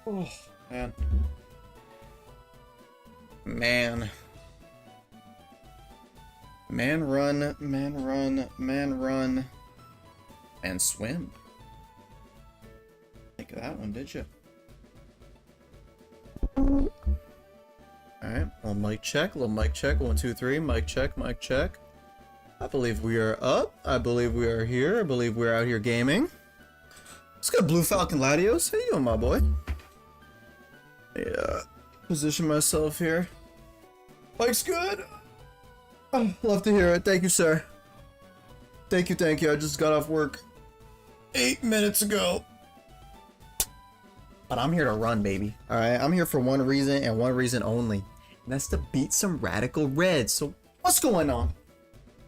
Oh, man. Man. Man run, man run, man run. And swim. Think of that one, did you? Alright, little mic check, little mic check. 1, 2, 3, mic check, mic check. I believe we are up. I believe we are here. I believe we're out here gaming. Let's go, Blue Falcon Latios. How you doing, my boy? Yeah. Position myself here. Mike's good. Oh, love to hear it. Thank you, sir. Thank you, thank you. I just got off work 8 minutes ago. But I'm here to run, baby. Alright, I'm here for one reason and one reason only. And that's to beat some Radical Red. So, what's going on?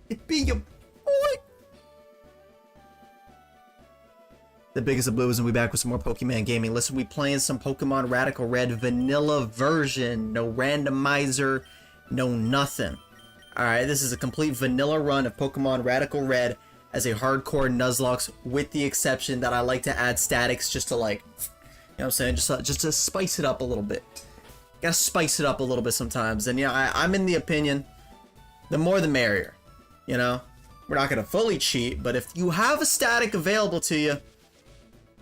It be your boy. The biggest of blues, and we back with some more Pokemon gaming. Listen, we playing some Pokemon Radical Red vanilla version. No randomizer, no nothing. Alright, this is a complete vanilla run of Pokemon Radical Red as a hardcore Nuzlocke, with the exception that I like to add statics just to, like, you know what I'm saying, just to spice it up a little bit. Gotta spice it up a little bit sometimes. And yeah, I'm in the opinion, the more the merrier. You know, we're not gonna fully cheat, but if you have a static available to you,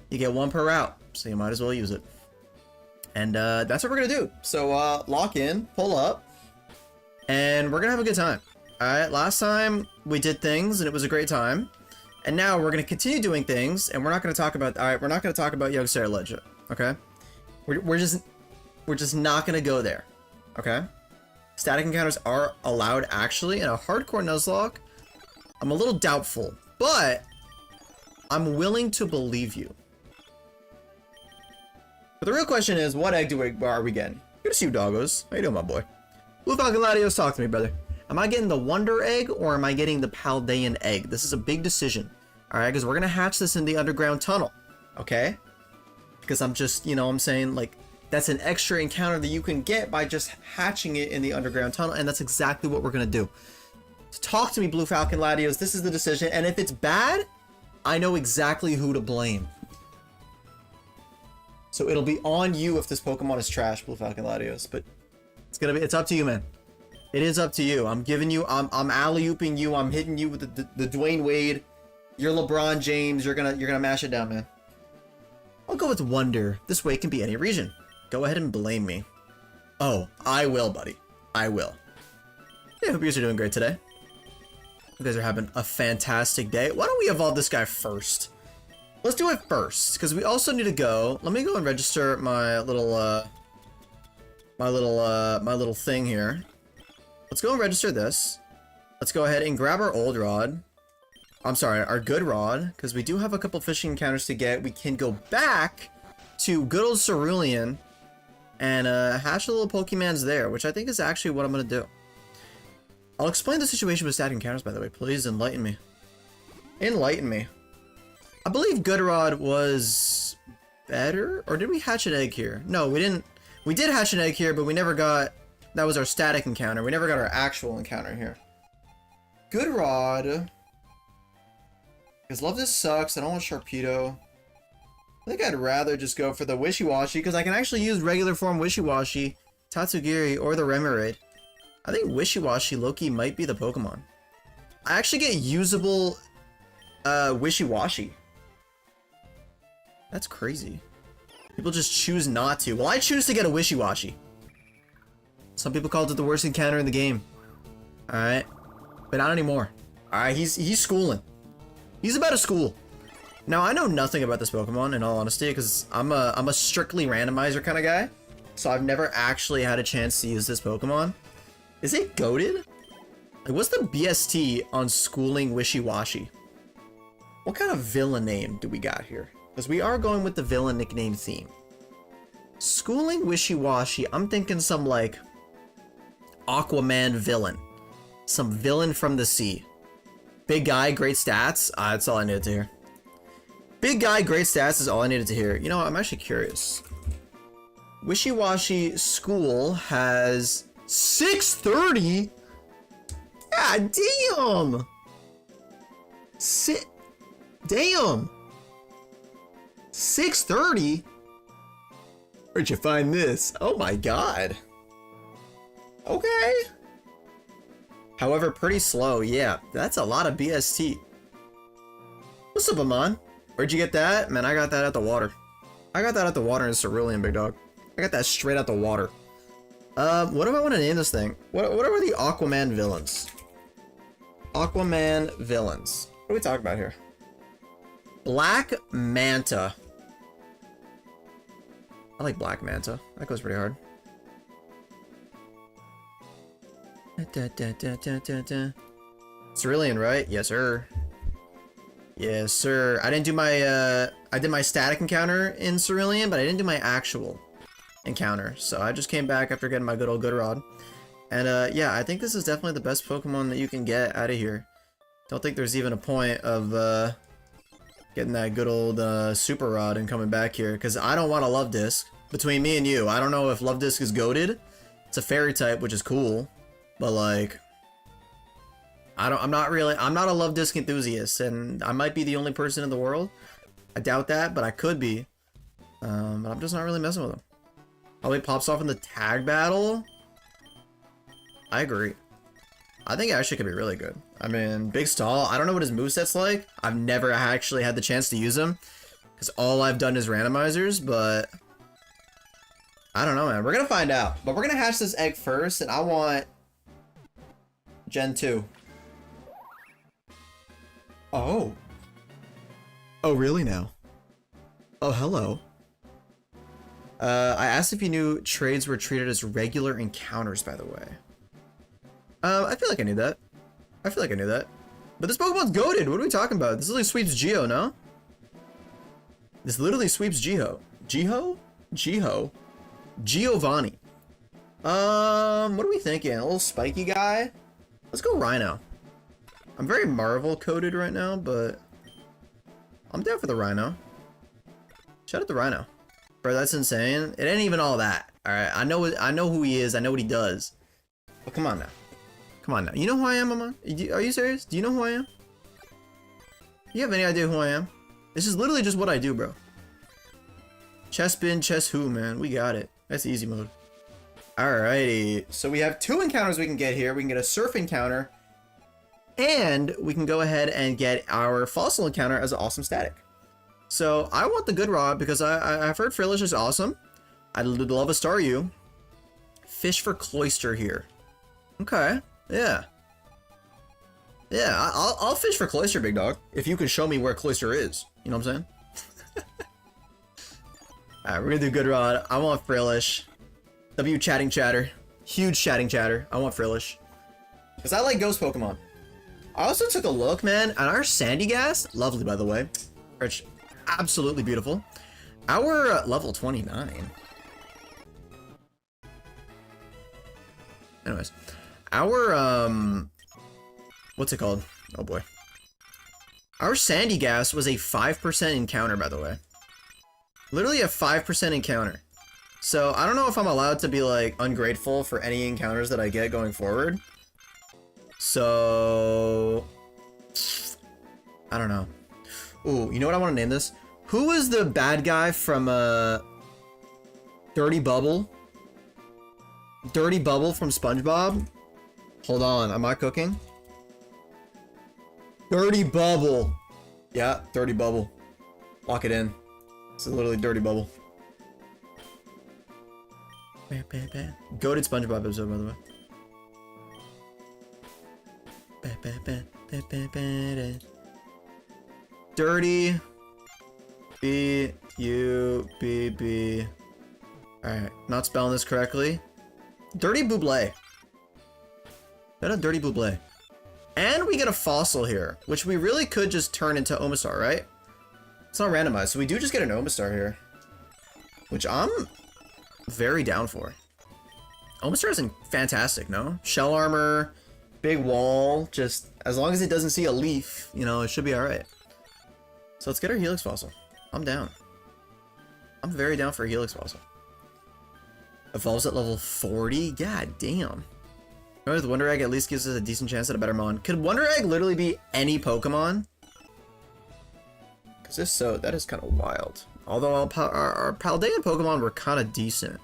you get one per route, so you might as well use it. And that's what we're gonna do. So lock in, pull up, and we're gonna have a good time. All right, last time we did things and it was a great time, and now we're gonna continue doing things, and we're not gonna talk about. All right, we're not gonna talk about Young Sarah Ledger. Okay, we're just not gonna go there. Okay. Static encounters are allowed actually in a hardcore Nuzlocke. I'm a little doubtful, but I'm willing to believe you. But the real question is, what egg are we getting? Good to see you, doggos. How you doing, my boy? Blue Falcon Latios, talk to me, brother. Am I getting the Wonder Egg or am I getting the Paldean Egg? This is a big decision. Alright, because we're going to hatch this in the underground tunnel. Okay? Because I'm just, you know what I'm saying, like, that's an extra encounter that you can get by just hatching it in the underground tunnel, and that's exactly what we're going to do. So talk to me, Blue Falcon Latios. This is the decision, and if it's bad, I know exactly who to blame. So it'll be on you if this Pokemon is trash, Blue Falcon Latios, but it's up to you, man. It is up to you. I'm giving you, I'm alley-ooping you, I'm hitting you with the Dwayne Wade. You're LeBron James, you're gonna mash it down, man. I'll go with Wonder. This way it can be any region. Go ahead and blame me. Oh, I will, buddy. I will. Yeah, hope you guys are doing great today. You guys are having a fantastic day. Why don't we evolve this guy first? Let's do it first, because we also need to go. Let me go and register my little thing here. Let's go and register this. Let's go ahead and grab our old rod. I'm sorry, our good rod, because we do have a couple fishing encounters to get. We can go back to good old Cerulean and hatch the little Pokemons there, which I think is actually what I'm going to do. I'll explain the situation with static encounters, by the way. Please enlighten me. Enlighten me. I believe Good Rod was better, or did we hatch an egg here? No, we didn't. We did hatch an egg here, but we never got... That was our static encounter. We never got our actual encounter here. Good Rod. Because Love This sucks. I don't want Sharpedo. I think I'd rather just go for the Wishy-Washy, because I can actually use regular form Wishy-Washy, Tatsugiri, or the Remoraid. I think Wishy-Washy Loki might be the Pokemon. I actually get usable Wishy-Washy. That's crazy. People just choose not to. Well, I choose to get a Wishy-Washy. Some people called it the worst encounter in the game. Alright. But not anymore. Alright, he's schooling. He's about to school. Now, I know nothing about this Pokemon, in all honesty, because I'm a strictly randomizer kind of guy. So I've never actually had a chance to use this Pokemon. Is it goated? Like, what's the BST on schooling Wishy-Washy? What kind of villain name do we got here? Because we are going with the villain nickname theme. Schooling Wishy-Washy, I'm thinking some, like, Aquaman villain. Some villain from the sea. Big guy, great stats. That's all I needed to hear. Big guy, great stats is all I needed to hear. You know what? I'm actually curious. Wishy-Washy School has 630? God damn! Damn! 630? Where'd you find this? Oh my god. Okay. However, pretty slow. Yeah, that's a lot of BST. What's up, Amon? Where'd you get that? Man, I got that at the water. I got that at the water in Cerulean, big dog. I got that straight out the water. What do I want to name this thing? What are the Aquaman villains? Aquaman villains. What are we talking about here? Black Manta. I like Black Manta. That goes pretty hard. Cerulean, right? Yes, sir. Yes, sir. I didn't do my, I did my static encounter in Cerulean, but I didn't do my actual encounter. So I just came back after getting my good old good rod. And, yeah, I think this is definitely the best Pokemon that you can get out of here. Don't think there's even a point of, getting that good old, Super Rod and coming back here. Because I don't want a Love Disc. Between me and you, I don't know if Love Disc is goated. It's a Fairy type, which is cool. But, like... I'm not a Love Disc enthusiast, and I might be the only person in the world. I doubt that, but I could be. But I'm just not really messing with him. Oh, he pops off in the tag battle? I agree. I think it actually could be really good. I mean, Big Stall, I don't know what his moveset's like. I've never actually had the chance to use him, because all I've done is randomizers, but... I don't know, man. We're gonna find out. But we're gonna hatch this egg first, and I want... Gen 2. Oh. Oh, really now? Oh, hello. I asked if you knew trades were treated as regular encounters, by the way. I feel like I knew that. I feel like I knew that. But this Pokemon's goated. What are we talking about? This literally sweeps Geo, no? This literally sweeps Geo. Geo? Geo? Giovanni. What are we thinking? A little spiky guy? Let's go Rhino. I'm very Marvel coded right now, but I'm down for the Rhino. Shout out the Rhino. Bro, that's insane. It ain't even all that. Alright, I know who he is, I know what he does. But come on now. Come on now. You know who I am, Amon? Are you serious? Do you know who I am? Do you have any idea who I am? This is literally just what I do, bro. Chess bin, chess who, man. We got it. That's easy mode. Alrighty. So we have 2 encounters we can get here. We can get a surf encounter. And we can go ahead and get our fossil encounter as an awesome static. So I want the good rod because I've heard Frillish is awesome. I'd love a Staryu. Fish for Cloyster here. Okay. Yeah. Yeah, I'll fish for Cloyster, big dog. If you can show me where Cloyster is. You know what I'm saying? Alright, we're gonna do good rod. I want Frillish. W chatting chatter. Huge chatting chatter. I want Frillish. Because I like ghost Pokemon. I also took a look, man, at our Sandygast. Lovely, by the way. Rich, absolutely beautiful. Our level 29. Anyways, our what's it called? Oh boy. Our Sandygast was a 5% encounter, by the way. Literally a 5% encounter. So I don't know if I'm allowed to be like ungrateful for any encounters that I get going forward. So I don't know. Ooh, you know what I want to name this? Who was the bad guy from Dirty Bubble? Dirty Bubble from SpongeBob? Hold on, am I cooking? Dirty Bubble. Yeah, Dirty Bubble. Lock it in. This is literally Dirty Bubble. Goated SpongeBob episode, by the way. Dirty B-U-B-B. Alright, not spelling this correctly. Dirty Buble. Got a Dirty Buble. And we get a fossil here, which we really could just turn into Omastar, right? It's not randomized, so we do just get an Omastar here. Which I'm very down for. Omastar isn't fantastic, no? Shell armor, big wall, just as long as it doesn't see a leaf, you know, it should be alright. So let's get our Helix Fossil. I'm down. I'm very down for a Helix Fossil. Evolves at level 40? God damn. With Wonder Egg at least gives us a decent chance at a better Mon. Could Wonder Egg literally be any Pokemon? Because if so, that is kind of wild. Although our Paldean Pokemon were kind of decent.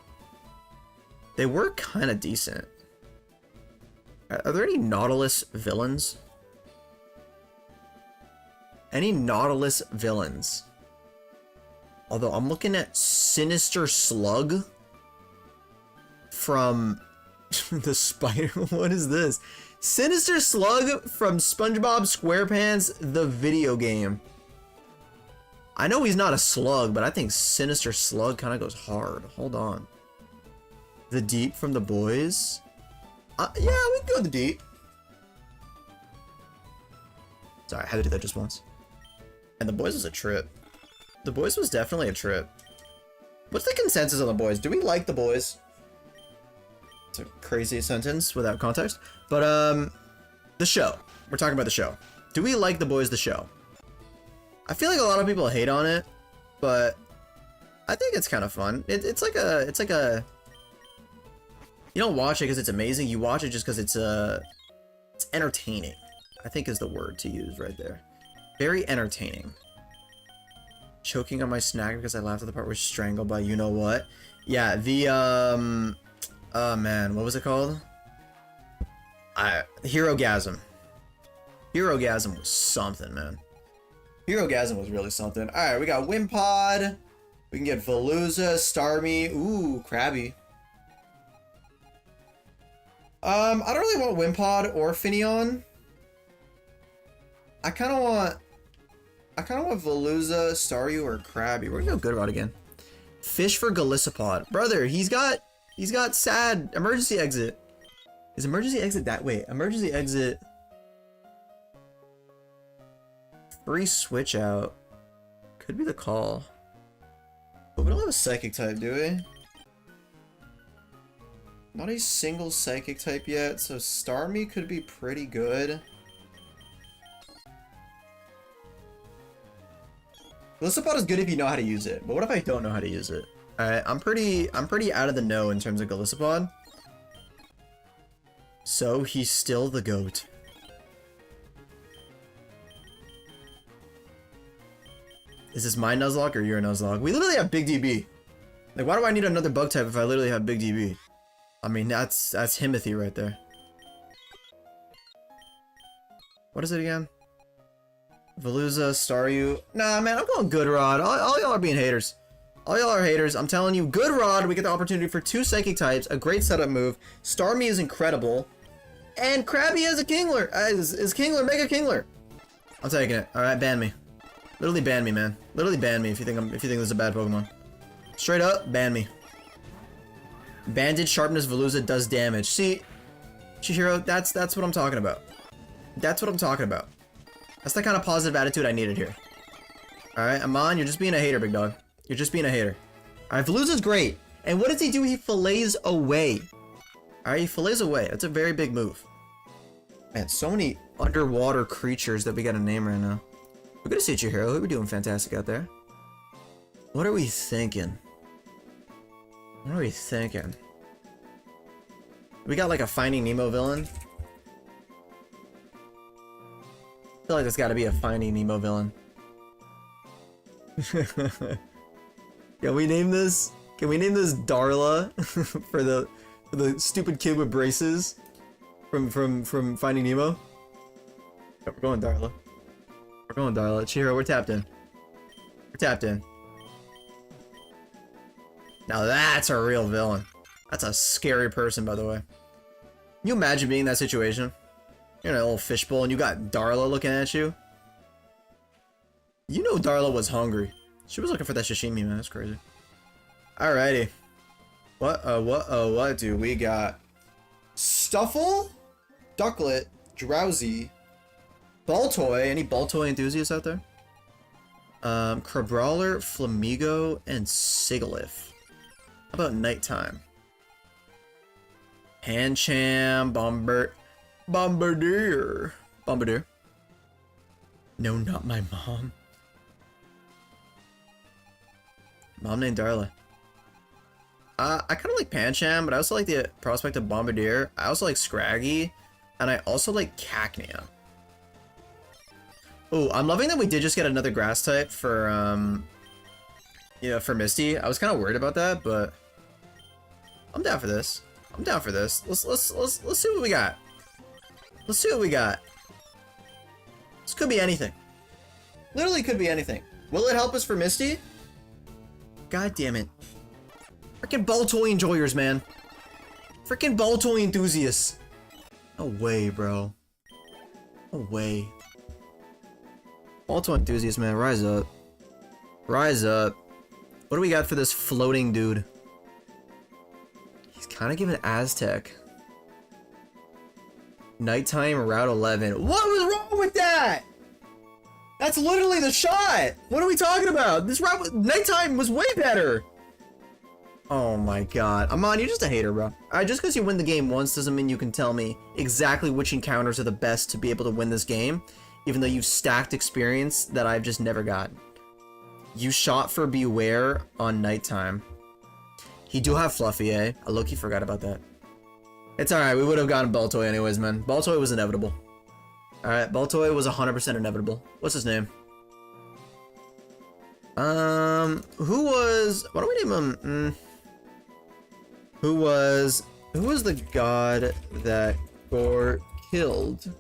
They were kind of decent. Are there any Nautilus villains? Any Nautilus villains? Although I'm looking at Sinister Slug from the spider. What is this? Sinister Slug from SpongeBob SquarePants, the video game. I know he's not a slug, but I think Sinister Slug kind of goes hard. Hold on. The Deep from The Boys? Yeah, we can go The Deep. Sorry, I had to do that just once. And The Boys was a trip. The Boys was definitely a trip. What's the consensus on The Boys? Do we like The Boys? It's a crazy sentence without context. But, the show. We're talking about the show. Do we like The Boys, the show? I feel like a lot of people hate on it, but I think it's kind of fun. It's like a... You don't watch it because it's amazing. You watch it just because it's entertaining, I think is the word to use right there. Very entertaining. Choking on my snack because I laughed at the part where strangled by you know what. Yeah, the oh man, what was it called? Herogasm. Herogasm was something, man. Herogasm was really something. Alright, we got Wimpod. We can get Veluza, Starmie. Ooh, Krabby. I don't really want Wimpod or Finneon. I kind of want Veluza, Staryu, or Krabby. We're gonna go Good Rod again. Fish for Golisopod. Brother, he's got sad emergency exit. Is emergency exit that way? Emergency exit. Free switch out. Could be the call. But we don't have a psychic type, do we? Not a single psychic type yet, so Starmie could be pretty good. Golisopod is good if you know how to use it, but what if I don't know how to use it? Alright, I'm pretty out of the know in terms of Golisopod. So he's still the GOAT. Is this my Nuzlocke or your Nuzlocke? We literally have Big DB. Like, why do I need another bug type if I literally have Big DB? I mean, that's Himothy right there. What is it again? Veluza, Staryu. Nah, man, I'm going Good Rod. All y'all are being haters. All y'all are haters. I'm telling you, Good Rod, we get the opportunity for 2 psychic types, a great setup move. Starmie is incredible. And Krabby has a Kingler. Is Kingler, Mega Kingler. I'm taking it. Alright, ban me. Literally ban me, man. Literally ban me if you think this is a bad Pokemon. Straight up, ban me. Bandage Sharpness Veluza does damage. See, Chihiro, that's what I'm talking about. That's what I'm talking about. That's the kind of positive attitude I needed here. Alright, Amon, you're just being a hater, big dog. You're just being a hater. Alright, Veluza's great. And what does he do? He fillets away. Alright, he fillets away. That's a very big move. Man, so many underwater creatures that we gotta name right now. We're gonna see Chihiro. We're doing fantastic out there. What are we thinking? What are we thinking? We got like a Finding Nemo villain. I feel like there's gotta be a Finding Nemo villain. Can we name this? Can we name this Darla for the stupid kid with braces from Finding Nemo? Yeah, we're going Darla. We're going Darla. Chihiro, we're tapped in. We're tapped in. Now that's a real villain. That's a scary person, by the way. Can you imagine being in that situation? You're in a little fishbowl and you got Darla looking at you. You know Darla was hungry. She was looking for that sashimi, man. That's crazy. Alrighty. What do we got? Stuffle? Ducklet? Drowsy? Baltoy? Any Baltoy enthusiasts out there? Crabrawler, Flamigo, and Sigilyph. How about nighttime? Pancham, Bombardier. No, not my mom. Mom named Darla. I kind of like Pancham, but I also like the prospect of Bombardier. I also like Scraggy, and I also like Cacnea. Oh, I'm loving that we did just get another grass type for Yeah, for Misty. I was kind of worried about that, but I'm down for this. I'm down for this. Let's see what we got. Let's see what we got. This could be anything. Literally could be anything. Will it help us for Misty? God damn it. Freaking ball toy enjoyers, man. Freaking ball toy enthusiasts. No way, bro. No way. Ball toy enthusiasts, man. Rise up. Rise up. What do we got for this floating dude? He's kind of giving Aztec. Nighttime Route 11. What was wrong with that? That's literally the shot. What are we talking about? This route, nighttime was way better. Oh my god. Amon, you're just a hater, bro. Alright, just because you win the game once doesn't mean you can tell me exactly which encounters are the best to be able to win this game, even though you've stacked experience that I've just never gotten. You shot for Beware on nighttime. He do have Fluffy, eh? I low-key forgot about that. It's alright, we would have gotten Baltoy anyways, man. Baltoy was inevitable. Alright, Baltoy was 100% inevitable. What's his name? Who was... Why don't we name him... Who was the god that Gore killed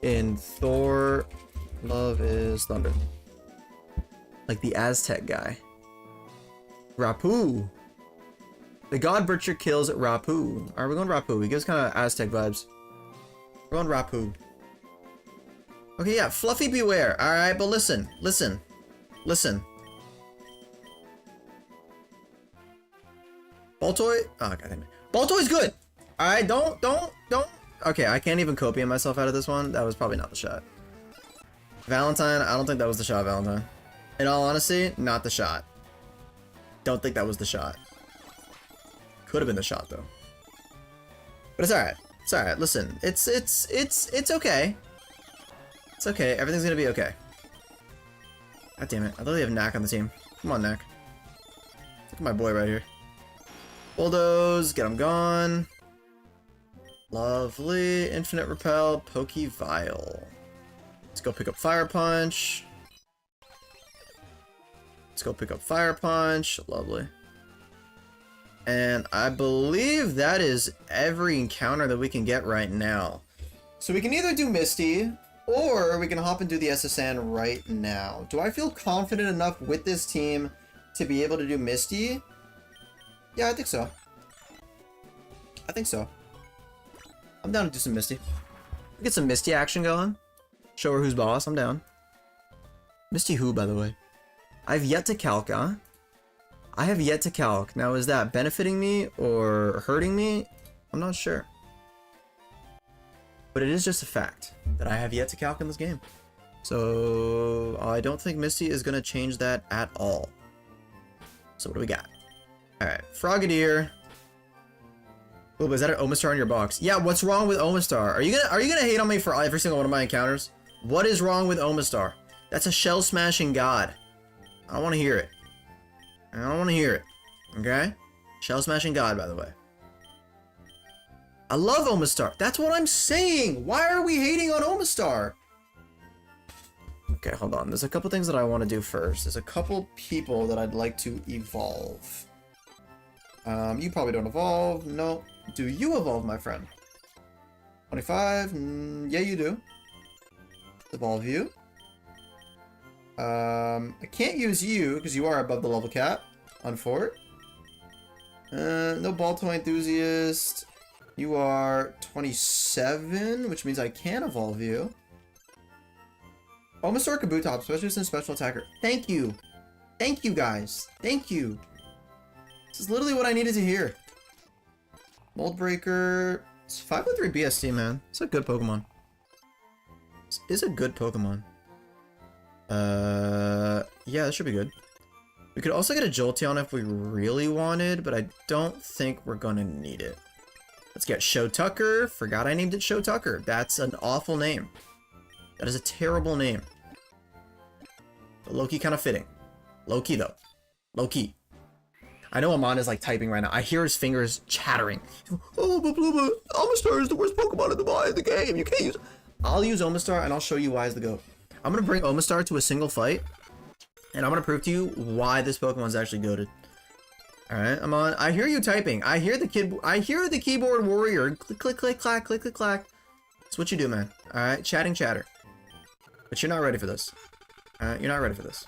in Thor Love is Thunder? Like the Aztec guy. Rapu. The god butcher kills Rapu. Alright, we're going Rapu. He gives kind of Aztec vibes. We're going Rapu. Okay, yeah, Fluffy Beware. Alright, but listen. Baltoy? Oh, goddammit. Baltoy's good! Alright, don't. Okay, I can't even copiate myself out of this one. That was probably not the shot. Valentine, I don't think that was the shot, Valentine. In all honesty, not the shot. Don't think that was the shot. Could have been the shot, though. But it's alright. It's alright. Listen, it's okay. It's okay. Everything's gonna be okay. God damn it. I literally have Knack on the team. Come on, Knack. Look at my boy right here. Bulldoze, get him gone. Lovely. Infinite Repel, Pokevile. Let's go pick up Fire Punch. Let's go pick up Fire Punch. Lovely. And I believe that is every encounter that we can get right now. So we can either do Misty, or we can hop and do the SSN right now. Do I feel confident enough with this team to be able to do Misty? Yeah, I think so. I think so. I'm down to do some Misty. Get some Misty action going. Show her who's boss. I'm down. Misty who, by the way? I've yet to calc, huh? I have yet to calc. Now, is that benefiting me or hurting me? I'm not sure. But it is just a fact that I have yet to calc in this game. So I don't think Misty is going to change that at all. So what do we got? Alright, Frogadier. Oh, but is that an Omastar in your box? Yeah, what's wrong with Omastar? Are you gonna hate on me for every single one of my encounters? What is wrong with Omastar? That's a shell smashing god. I don't want to hear it. I don't want to hear it. Okay? Shell smashing god, by the way. I love Omastar. That's what I'm saying. Why are we hating on Omastar? Okay, hold on. There's a couple things that I want to do first. There's a couple people that I'd like to evolve. You probably don't evolve. No. Do you evolve, my friend? 25? Yeah, you do. Evolve you. I can't use you because you are above the level cap on Fort. No ball toy enthusiast. You are 27, which means I can evolve you. Omastar Kabutops, specialist and special attacker. Thank you. Thank you, guys. Thank you. This is literally what I needed to hear. Mold Breaker. It's 503 BST, man. It's a good Pokemon. This is a good Pokemon. Yeah, that should be good. We could also get a Jolteon if we really wanted, but I don't think we're gonna need it. Let's get Show Tucker. Forgot I named it Show Tucker. That's an awful name. That is a terrible name. But low-key kind of fitting. Low-key, though. Low-key. I know Amon is like typing right now. I hear his fingers chattering. Oh, but Omastar is the worst Pokemon in the game. You can't use... I'll use Omastar and I'll show you why is the GOAT. I'm gonna bring Omastar to a single fight, and I'm gonna prove to you why this Pokemon's actually goated. Alright, I'm on. I hear you typing. I hear the keyboard warrior. Click, click, click, clack, click, click, clack. That's what you do, man. Alright, chatting chatter. But you're not ready for this. Alright, you're not ready for this.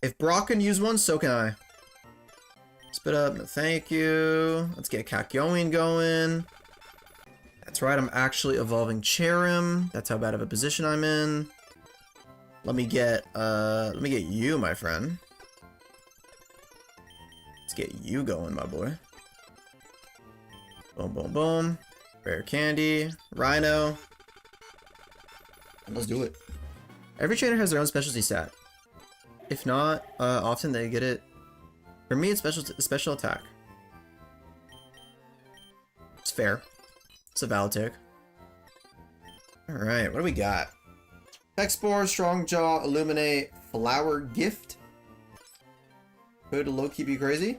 If Brock can use one, so can I. Spit up, thank you. Let's get Kakyoin going. That's right, I'm actually evolving Cherim. That's how bad of a position I'm in. Let me get you, my friend. Let's get you going, my boy. Boom, boom, boom. Rare candy, Rhino. Let's do it. Every trainer has their own specialty stat. If not, often they get it. For me, it's special attack. It's fair. It's a valid take. Alright, what do we got? Spore, Strong Jaw, Illuminate, Flower Gift. Could low-key be crazy.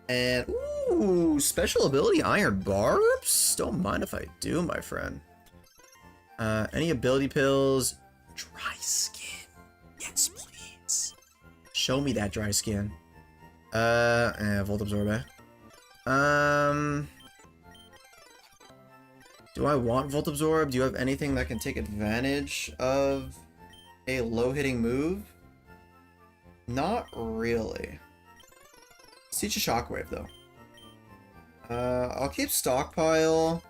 And, ooh, special ability, Iron Barbs? Don't mind if I do, my friend. Any ability pills? Dry Skin. Yes, please. Show me that Dry Skin. Volt Absorb, eh? Do I want Volt Absorb? Do you have anything that can take advantage of a low-hitting move? Not really. Let's teach a Shockwave, though. I'll keep Stockpile.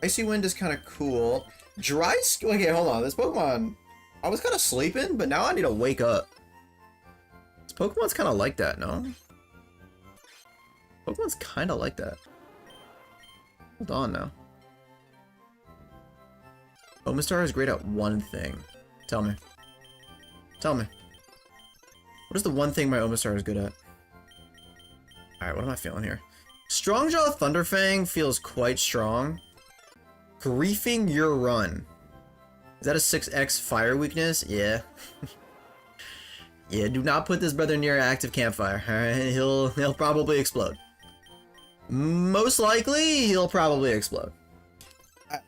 Icy Wind is kind of cool. Dry Skin... Okay, hold on. This Pokemon... I was kind of sleeping, but now I need to wake up. This Pokemon's kind of like that, no? Pokemon's kind of like that. Hold on now. Omastar is great at one thing. Tell me. Tell me. What is the one thing my Omastar is good at? Alright, what am I feeling here? Strongjaw Thunderfang feels quite strong. Griefing Your Run. Is that a 6x fire weakness? Yeah. Yeah, do not put this brother near active campfire. Alright, he'll probably explode. Most likely, he'll probably explode.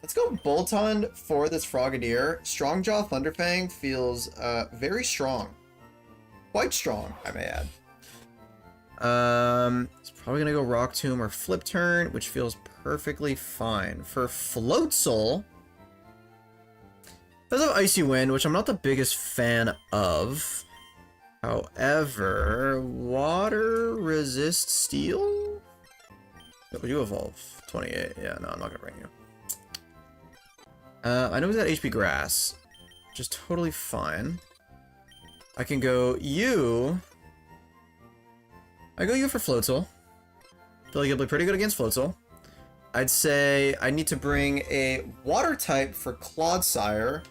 Let's go Boltund for this Frogadier. Strongjaw Thunderfang feels very strong. Quite strong, I may add. It's probably gonna go Rock Tomb or Flip Turn, which feels perfectly fine. For Floatzel, does have Icy Wind, which I'm not the biggest fan of. However, Water Resist Steel? Would you evolve? 28. Yeah, no, I'm not gonna bring you. I know he's got HP Grass, which is totally fine. I can go you. I go you for Floatzel. Feel like he'll be pretty good against Floatzel. I'd say I need to bring a Water type for Clodsire.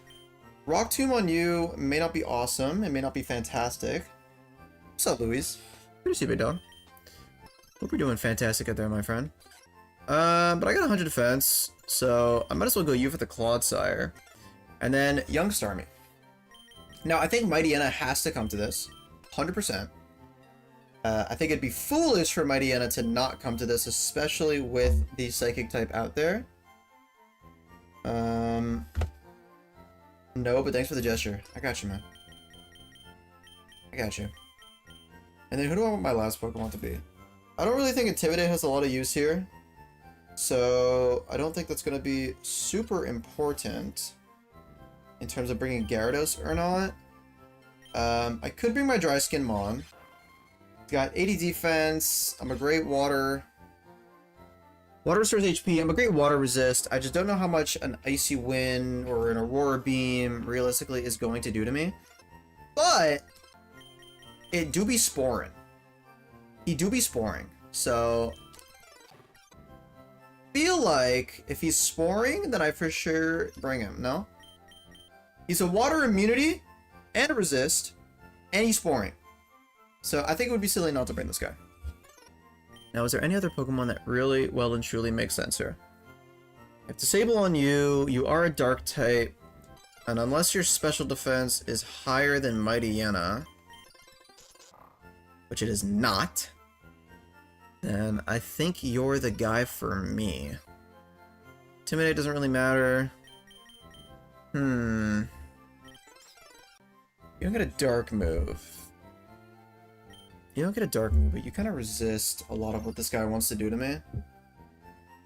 Rock Tomb on you may not be awesome. It may not be fantastic. What's up, Louise? Good to see you, big dog. Hope you're doing fantastic out there, my friend. But I got 100 defense, so I might as well go you for the Clodsire. And then Youngstar me. Now, I think Mightyena has to come to this. 100%. I think it'd be foolish for Mightyena to not come to this, especially with the Psychic type out there. No, but thanks for the gesture. I got you, man. I got you. And then who do I want my last Pokemon to be? I don't really think Intimidate has a lot of use here. So, I don't think that's going to be super important in terms of bringing Gyarados or not. I could bring my Dry Skin Mon. It's got 80 defense. I'm a great water. Water restores HP. I'm a great water resist. I just don't know how much an Icy Wind or an Aurora Beam realistically is going to do to me. But it do be sporing. He do be sporing. So feel like if he's sporing, then I for sure bring him, no? He's a water immunity and a resist, and he's sporing. So I think it would be silly not to bring this guy. Now, is there any other Pokemon that really well and truly makes sense here? If Disable on you, you are a Dark type, and unless your special defense is higher than Mightyena, which it is not, then I think you're the guy for me. Intimidate doesn't really matter. You don't get a dark move. You don't get a dark move, but you kind of resist a lot of what this guy wants to do to me.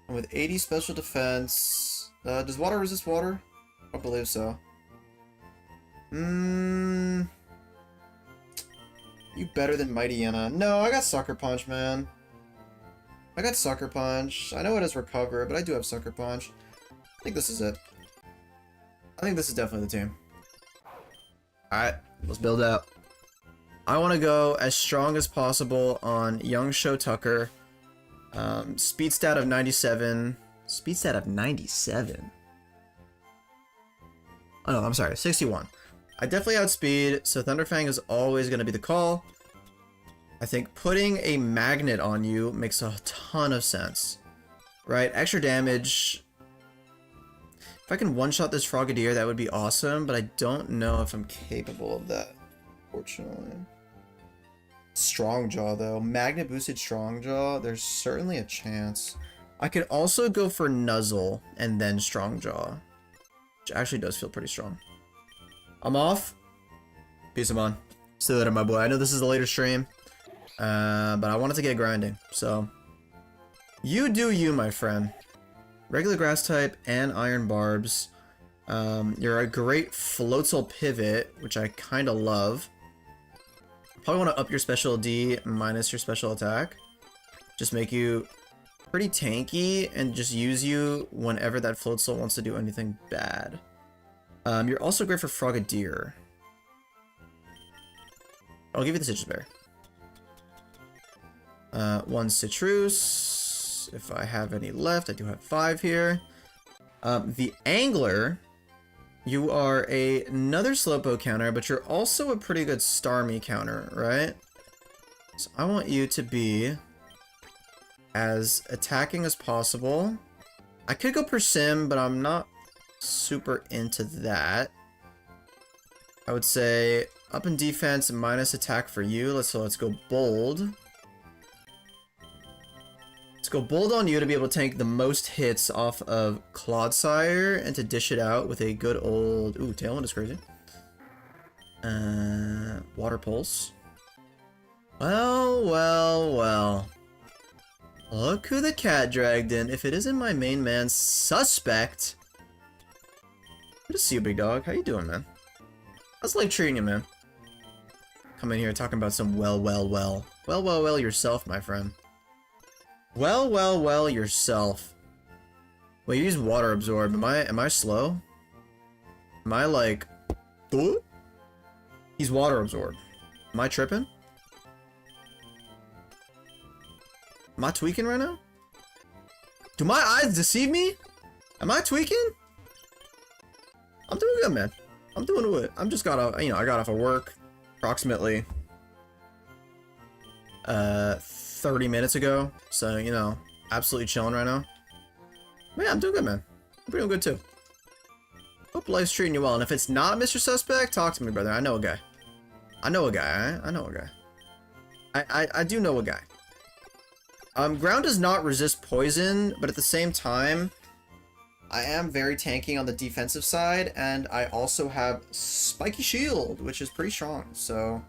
And with 80 special defense... does water resist water? I don't believe so. You better than Mighty Yenna. No, I got Sucker Punch, man. I got Sucker Punch. I know it has Recover, but I do have Sucker Punch. I think this is it. I think this is definitely the team. Alright, let's build out. I want to go as strong as possible on Young Show Tucker. Speed stat of 97. Speed stat of 97? Oh no, I'm sorry, 61. I definitely outspeed, so Thunderfang is always going to be the call. I think putting a magnet on you makes a ton of sense. Right? Extra damage. If I can one-shot this Frogadier, that would be awesome, but I don't know if I'm capable of that, fortunately. Strong Jaw, though. Magnet boosted Strong Jaw, there's certainly a chance. I could also go for Nuzzle and then Strong Jaw, which actually does feel pretty strong. I'm off. Peace, I'm on. See you later, my boy. I know this is a later stream, but I wanted to get grinding, so... You do you, my friend. Regular Grass type and Iron Barbs. You're a great Floatzel Pivot, which I kind of love. Probably want to up your special D minus your special attack. Just make you pretty tanky and just use you whenever that Floatzel wants to do anything bad. You're also great for Frogadier. I'll give you the Citrus Berry. One Citrus. If I have any left, I do have 5 here. The Angler. You are another Slowpoke counter, but you're also a pretty good Starmie counter, right? So I want you to be as attacking as possible. I could go Persim, but I'm not super into that. I would say up in defense minus attack for you. Let's go bold. Let's go bold on you to be able to tank the most hits off of Clodsire and to dish it out with a good old... Ooh, Tailwind is crazy. Water Pulse. Well. Look who the cat dragged in. If it isn't my main man, Suspect. Good to see you, big dog. How you doing, man? How's life treating you, man? Come in here talking about some well yourself, my friend. Well yourself. Wait, you use Water Absorb. Am I slow? Am I like... He's Water Absorb. Am I tripping? Am I tweaking right now? Do my eyes deceive me? Am I tweaking? I'm doing good, man. I'm doing good. I'm just got off, I got off of work approximately 30 minutes ago. So, absolutely chilling right now. But yeah, I'm doing good, man. I'm doing good too. Hope life's treating you well. And if it's not Mr. Suspect, talk to me, brother. I know a guy. I know a guy. I know a guy. I do know a guy. Ground does not resist poison, but at the same time, I am very tanky on the defensive side, and I also have Spiky Shield, which is pretty strong, so...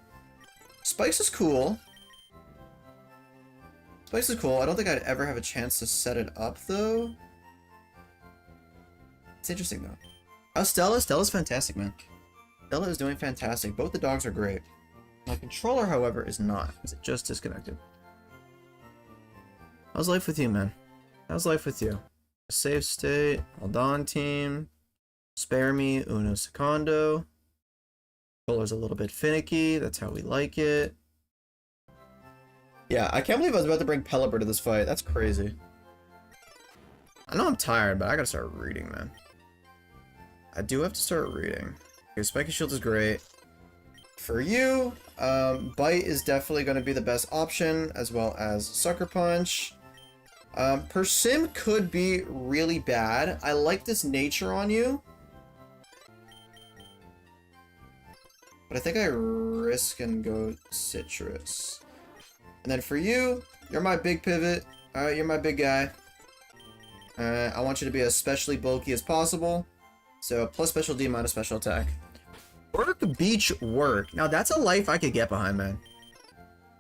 Spikes is cool. Spikes is cool. I don't think I'd ever have a chance to set it up, though. It's interesting, though. How's Stella? Stella's fantastic, man. Stella is doing fantastic. Both the dogs are great. My controller, however, is not. Is it just disconnected? How's life with you, man? How's life with you? Save state, hold on team, spare me, uno secondo. Controller's a little bit finicky, that's how we like it. Yeah, I can't believe I was about to bring Pelipper to this fight, that's crazy. I know I'm tired, but I gotta start reading, man. I do have to start reading. Okay, Spiky Shield is great. For you, Bite is definitely gonna be the best option, as well as Sucker Punch. Persim could be really bad. I like this nature on you. But I think I risk and go Citrus. And then for you, you're my big pivot. Alright, you're my big guy. I want you to be as especially bulky as possible. So plus special D minus special attack. Work, beach, work. Now that's a life I could get behind, man.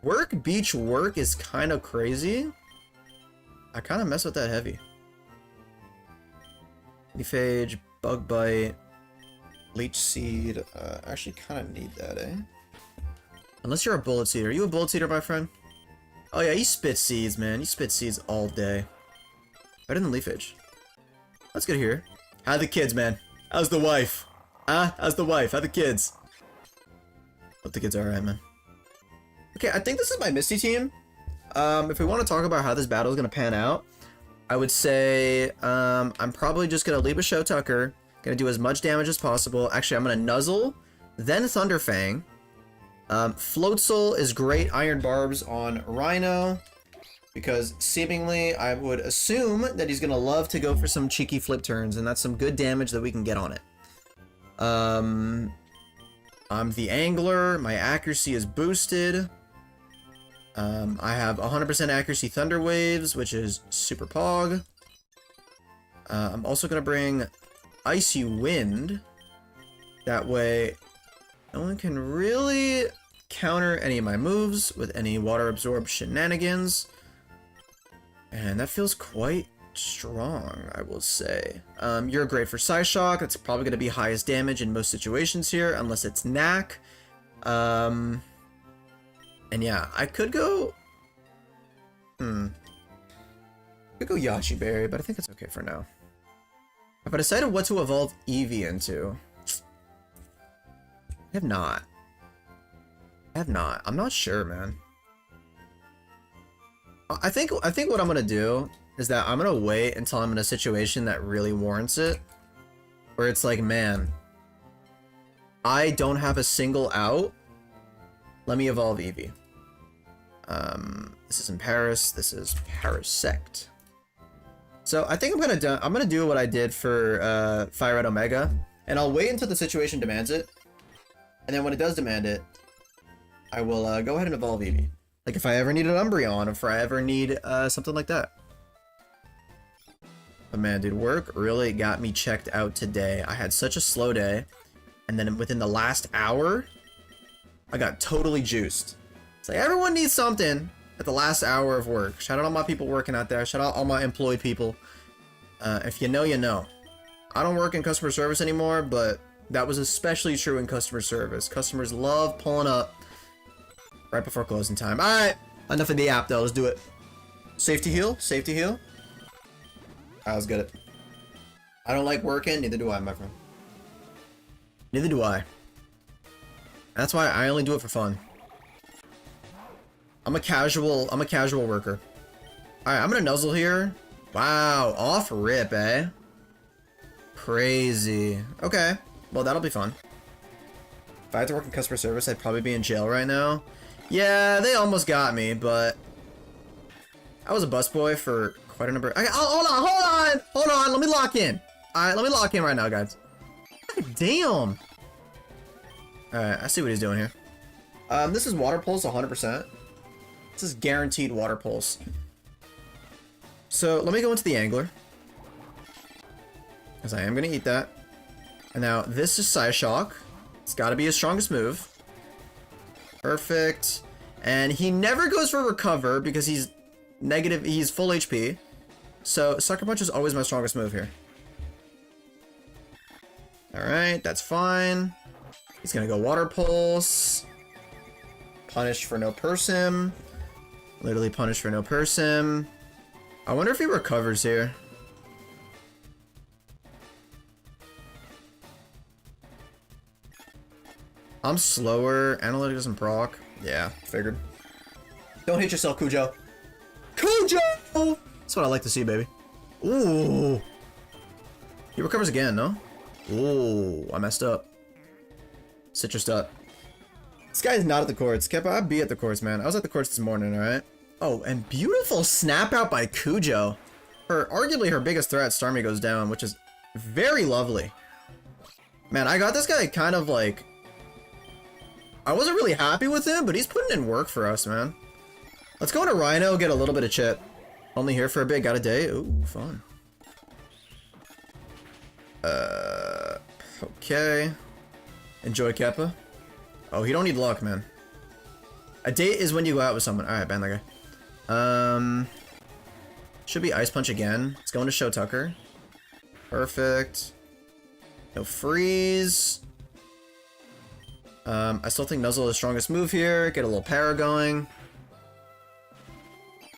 Work, beach, work is kind of crazy. I kind of mess with that heavy. Leafage, bug bite, leech seed. Actually kind of need that, eh? Unless you're a bullet seeder. Are you a bullet seeder, my friend? Oh yeah, you spit seeds, man. You spit seeds all day. Better than leafage. That's good here. How the kids, man? How's the wife? Huh? How's the wife? How the kids? Hope the kids are alright, man. Okay, I think this is my Misty team. If we want to talk about how this battle is going to pan out, I would say I'm probably just going to leave a Show Tucker. Going to do as much damage as possible. Actually, I'm going to Nuzzle, then Thunderfang. Floatzel is great Iron Barbs on Rhino, because seemingly I would assume that he's going to love to go for some cheeky flip turns, and that's some good damage that we can get on it. I'm the Angler. My accuracy is boosted. I have 100% accuracy Thunder Waves, which is super pog. I'm also going to bring Icy Wind. That way, no one can really counter any of my moves with any water absorb shenanigans. And that feels quite strong, I will say. You're great for Psyshock. That's probably going to be highest damage in most situations here, unless it's Knack. And yeah, I could go... I could go Yachi Berry, but I think it's okay for now. Have I decided what to evolve Eevee into? I have not. I'm not sure, man. I think what I'm gonna do is that I'm gonna wait until I'm in a situation that really warrants it. Where it's like, man, I don't have a single out. Let me evolve Eevee. This is in Paris. This is Parasect. So I think I'm gonna do what I did for Fire Red Omega, and I'll wait until the situation demands it, and then when it does demand it, I will go ahead and evolve Eevee. Like if I ever need an Umbreon, or if I ever need something like that. But man, dude, work really got me checked out today. I had such a slow day, and then within the last hour, I got totally juiced. It's like everyone needs something at the last hour of work. Shout out all my people working out there. Shout out all my employed people. If you know, you know. I don't work in customer service anymore, but that was especially true in customer service. Customers love pulling up right before closing time. Alright, enough of the app though. Let's do it. Safety heal. Safety heal. Alright, let's get it. I don't like working. Neither do I, my friend. Neither do I. That's why I only do it for fun. I'm a casual worker. Alright, I'm gonna Nuzzle here. Wow, off rip, eh? Crazy. Okay, well that'll be fun. If I had to work in customer service, I'd probably be in jail right now. Yeah, they almost got me, but I was a busboy for quite a number. Hold on, let me lock in. Alright, let me lock in right now, guys. God damn. Alright, I see what he's doing here. This is Water Pulse 100%. This is guaranteed Water Pulse. So, let me go into the Angler. Because I am going to eat that. And now, this is Psyshock. It's got to be his strongest move. Perfect. And he never goes for Recover because he's negative, he's full HP. So, Sucker Punch is always my strongest move here. Alright, that's fine. He's going to go Water Pulse. Punished for no person. Literally punished for no person. I wonder if he recovers here. I'm slower. Analytic doesn't proc. Yeah, figured. Don't hit yourself, Cujo. Cujo! That's what I like to see, baby. Ooh. He recovers again, no? Ooh, I messed up. Citrused up. This guy's not at the courts. Kepa, I'd be at the courts, man. I was at the courts this morning, alright? Oh, and beautiful snap out by Cujo. Arguably her biggest threat, Starmie goes down, which is very lovely. Man, I got this guy kind of like... I wasn't really happy with him, but he's putting in work for us, man. Let's go into Rhino, get a little bit of chip. Only here for a bit, got a day. Ooh, fun. Okay. Enjoy Kappa. Oh, he don't need luck, man. A date is when you go out with someone. Alright, ban that guy. Should be Ice Punch again. It's going to Show Tucker. Perfect. No freeze. I still think Nuzzle is the strongest move here. Get a little para going.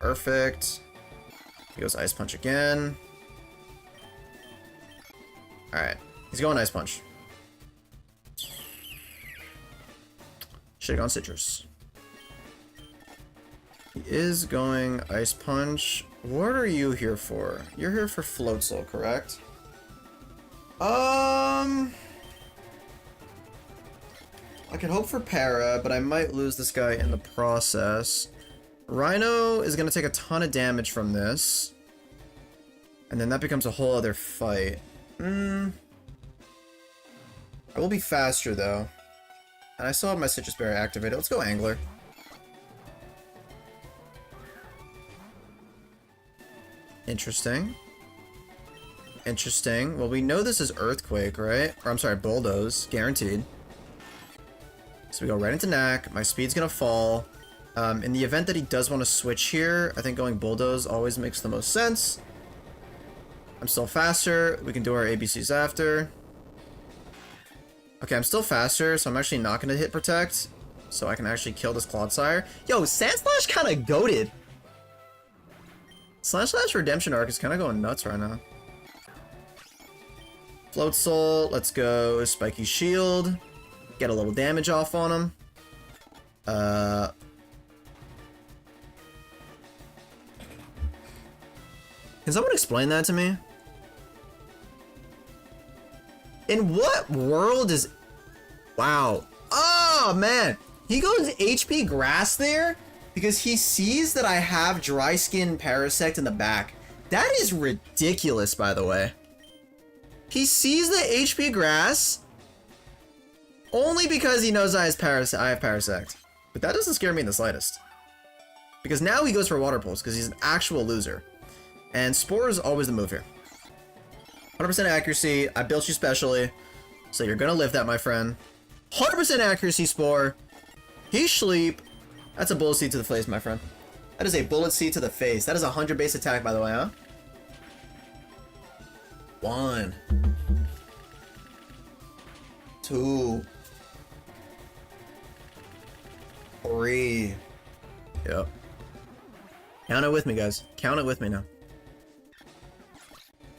Perfect. He goes Ice Punch again. Alright. He's going Ice Punch. Should've gone Citrus. He is going Ice Punch. What are you here for? You're here for Float Soul, correct? I could hope for Para, but I might lose this guy in the process. Rhino is going to take a ton of damage from this. And then that becomes a whole other fight. I will be faster, though. And I still have my Citrus Berry activated. Let's go Angler. Interesting. Interesting. Well, we know this is Earthquake, right? Or, I'm sorry, Bulldoze. Guaranteed. So we go right into Knack. My speed's gonna fall. In the event that he does want to switch here, I think going Bulldoze always makes the most sense. I'm still faster. We can do our ABCs after. Okay, I'm still faster, so I'm actually not going to hit Protect. So I can actually kill this Clodsire. Yo, Sandslash kind of goated. Slash Redemption Arc is kind of going nuts right now. Float Soul, let's go Spiky Shield. Get a little damage off on him. Can someone explain that to me? In what world is... Wow. Oh, man. He goes HP Grass there because he sees that I have Dry Skin Parasect in the back. That is ridiculous, by the way. He sees the HP Grass only because he knows I have Parasect. But that doesn't scare me in the slightest. Because now he goes for Water Pulse because he's an actual loser. And Spore is always the move here. 100% accuracy. I built you specially. So you're gonna live that, my friend. 100% accuracy, Spore. He's sleep. That's a bullet seed to the face, my friend. That is a bullet seed to the face. That is a 100 base attack, by the way, huh? 1. 2. 3. Yep. Count it with me, guys. Count it with me now.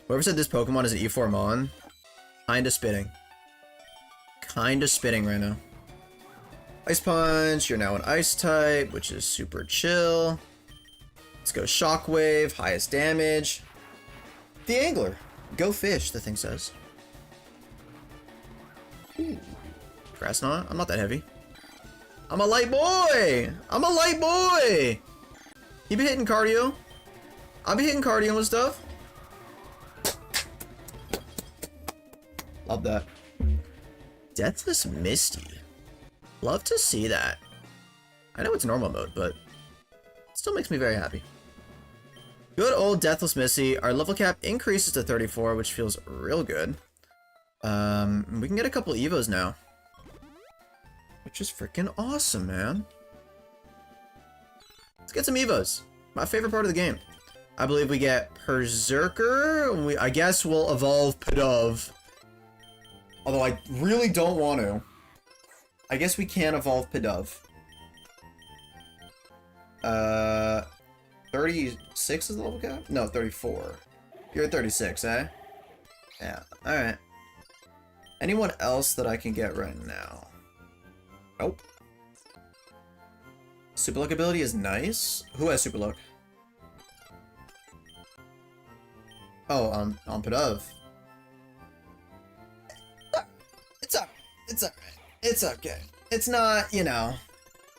Whoever said this Pokemon is an E4 Mon, kinda spitting. Kinda spitting right now. Ice Punch, you're now an Ice type, which is super chill. Let's go Shockwave, highest damage. The Angler. Go fish, the thing says. Ooh. Grass Knot? I'm not that heavy. I'm a light boy! I'm a light boy! You be hitting cardio. I'll be hitting cardio and stuff. Love that. Deathless Misty. Love to see that. I know it's normal mode, but it still makes me very happy. Good old Deathless Misty. Our level cap increases to 34, which feels real good. We can get a couple Evos now. Which is freaking awesome, man. Let's get some Evos. My favorite part of the game. I believe we get Berserker. I guess we'll evolve Pidove. Although I really don't want to. I guess we can evolve Pidove. 36 is the level cap? No, 34. You're at 36, eh? Yeah, alright. Anyone else that I can get right now? Nope. Super Luck ability is nice. Who has Super Luck? Oh, on Pidove. It's alright. It's alright. It's okay. It's not, you know,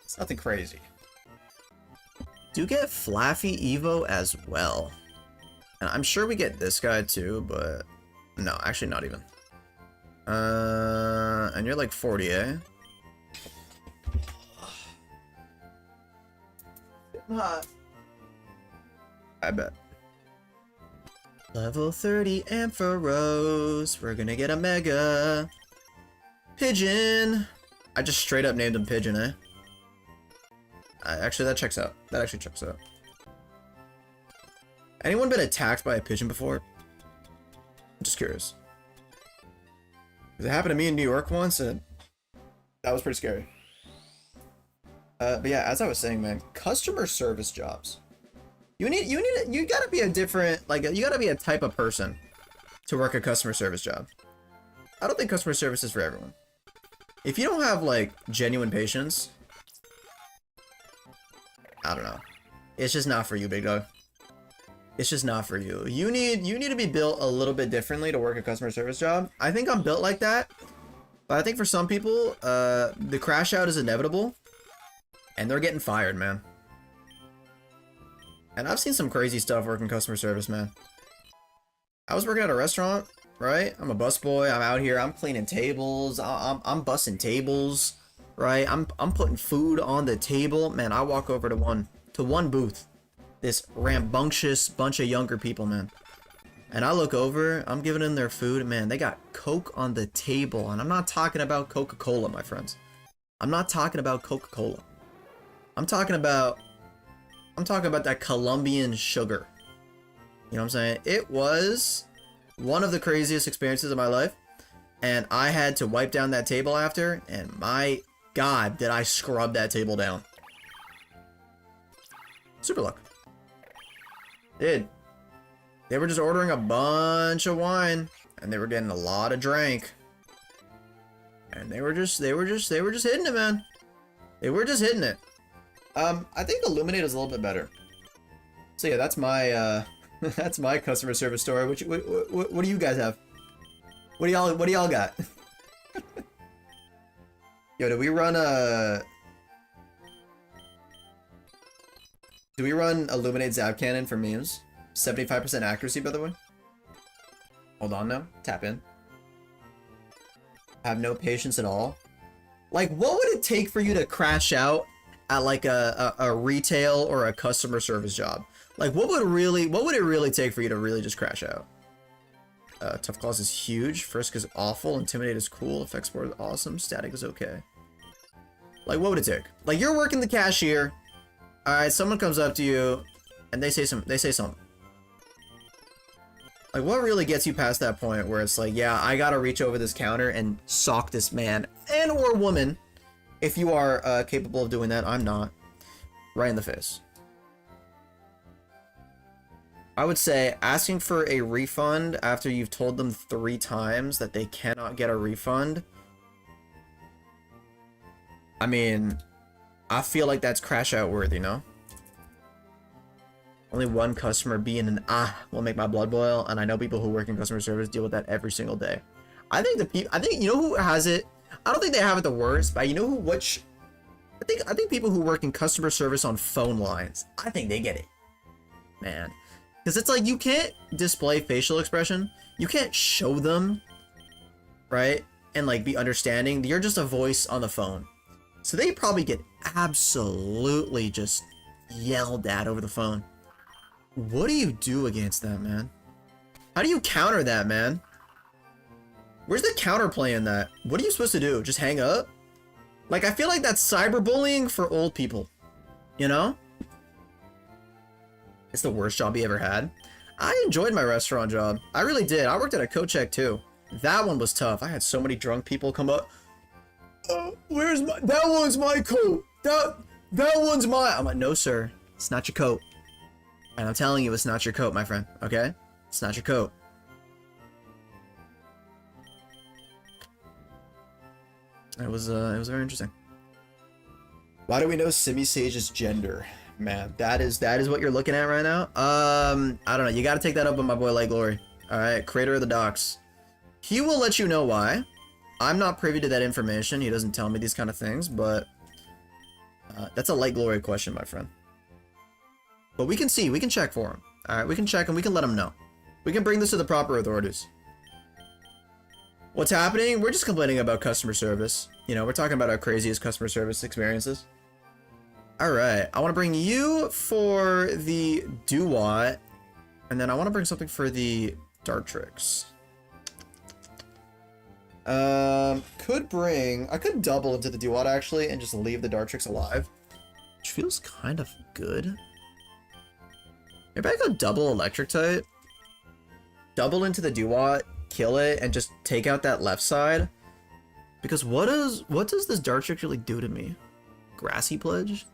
it's nothing crazy. Do get Flaffy Evo as well. And I'm sure we get this guy too, but no, actually not even. And you're like 40, eh? Hot. I bet. Level 30 Ampharos. We're gonna get a Mega. Pigeon. I just straight up named him Pigeon, eh? Actually, that checks out. That actually checks out. Anyone been attacked by a pigeon before? I'm just curious. It happened to me in New York once, and that was pretty scary. But yeah, as I was saying, man, customer service jobs. You gotta be a different, like, you gotta be a type of person to work a customer service job. I don't think customer service is for everyone. If you don't have, like, genuine patience, I don't know. It's just not for you, big dog. It's just not for you. You need to be built a little bit differently to work a customer service job. I think I'm built like that, but I think for some people, the crash out is inevitable, and they're getting fired, man. And I've seen some crazy stuff working customer service, man. I was working at a restaurant, right? I'm a busboy. I'm out here. I'm cleaning tables. I'm bussing tables, right? I'm putting food on the table. Man, I walk over to one booth. This rambunctious bunch of younger people, man. And I look over. I'm giving them their food. Man, they got Coke on the table. And I'm not talking about Coca-Cola, my friends. I'm not talking about Coca-Cola. I'm talking about that Colombian sugar. You know what I'm saying? It was one of the craziest experiences of my life. And I had to wipe down that table after. And my God, did I scrub that table down. Super luck. Dude. They were just ordering a bunch of wine. And they were getting a lot of drink. And they were just hitting it, man. They were just hitting it. I think Illuminate is a little bit better. So yeah, that's my that's my customer service story. What do you guys have? What do y'all got? Yo, do we run Illuminate Zap Cannon for memes? 75% accuracy, by the way. Hold on now. Tap in. Have no patience at all. Like, what would it take for you to crash out at like a retail or a customer service job? Like, what would it really take for you to really just crash out? Tough Claws is huge. Frisk is awful. Intimidate is cool. Effect Sport is awesome. Static is okay. Like, what would it take? Like, you're working the cashier. All right, someone comes up to you, and they say something. Like, what really gets you past that point where it's like, yeah, I gotta reach over this counter and sock this man and or woman, if you are capable of doing that. I'm not. Right in the face. I would say asking for a refund after you've told them 3 times that they cannot get a refund. I mean, I feel like that's crash out worthy, no? Only one customer being an will make my blood boil, and I know people who work in customer service deal with that every single day. I think you know who has it. I don't think they have it the worst, but you know who I think people who work in customer service on phone lines, I think they get it. Man. Because it's like, you can't display facial expression. You can't show them, right? And like be understanding. You're just a voice on the phone. So they probably get absolutely just yelled at over the phone. What do you do against that, man? How do you counter that, man? Where's the counterplay in that? What are you supposed to do? Just hang up? Like, I feel like that's cyberbullying for old people. You know? It's the worst job you ever had. I enjoyed my restaurant job. I really did. I worked at a coat check too. That one was tough. I had so many drunk people come up. Where's my... That one's my coat. That one's mine. I'm like, no, sir. It's not your coat. And I'm telling you, it's not your coat, my friend. Okay? It's not your coat. It was very interesting. Why do we know Simi Sage's gender? Man, that is what you're looking at right now. I don't know. You got to take that up with my boy Light Glory. All right, creator of the docs. He will let you know why. I'm not privy to that information. He doesn't tell me these kind of things, but that's a Light Glory question, my friend. But we can see. We can check for him. All right, we can check and we can let him know. We can bring this to the proper authorities. What's happening? We're just complaining about customer service. You know, we're talking about our craziest customer service experiences. Alright, I want to bring you for the Duat, and then I want to bring something for the Dartrix. Could bring... I could double into the Duat, actually, and just leave the Dartrix alive. Which feels kind of good. Maybe I go double Electric type. Double into the Duat, kill it, and just take out that left side. Because what does this Dartrix really do to me? Grassy Pledge?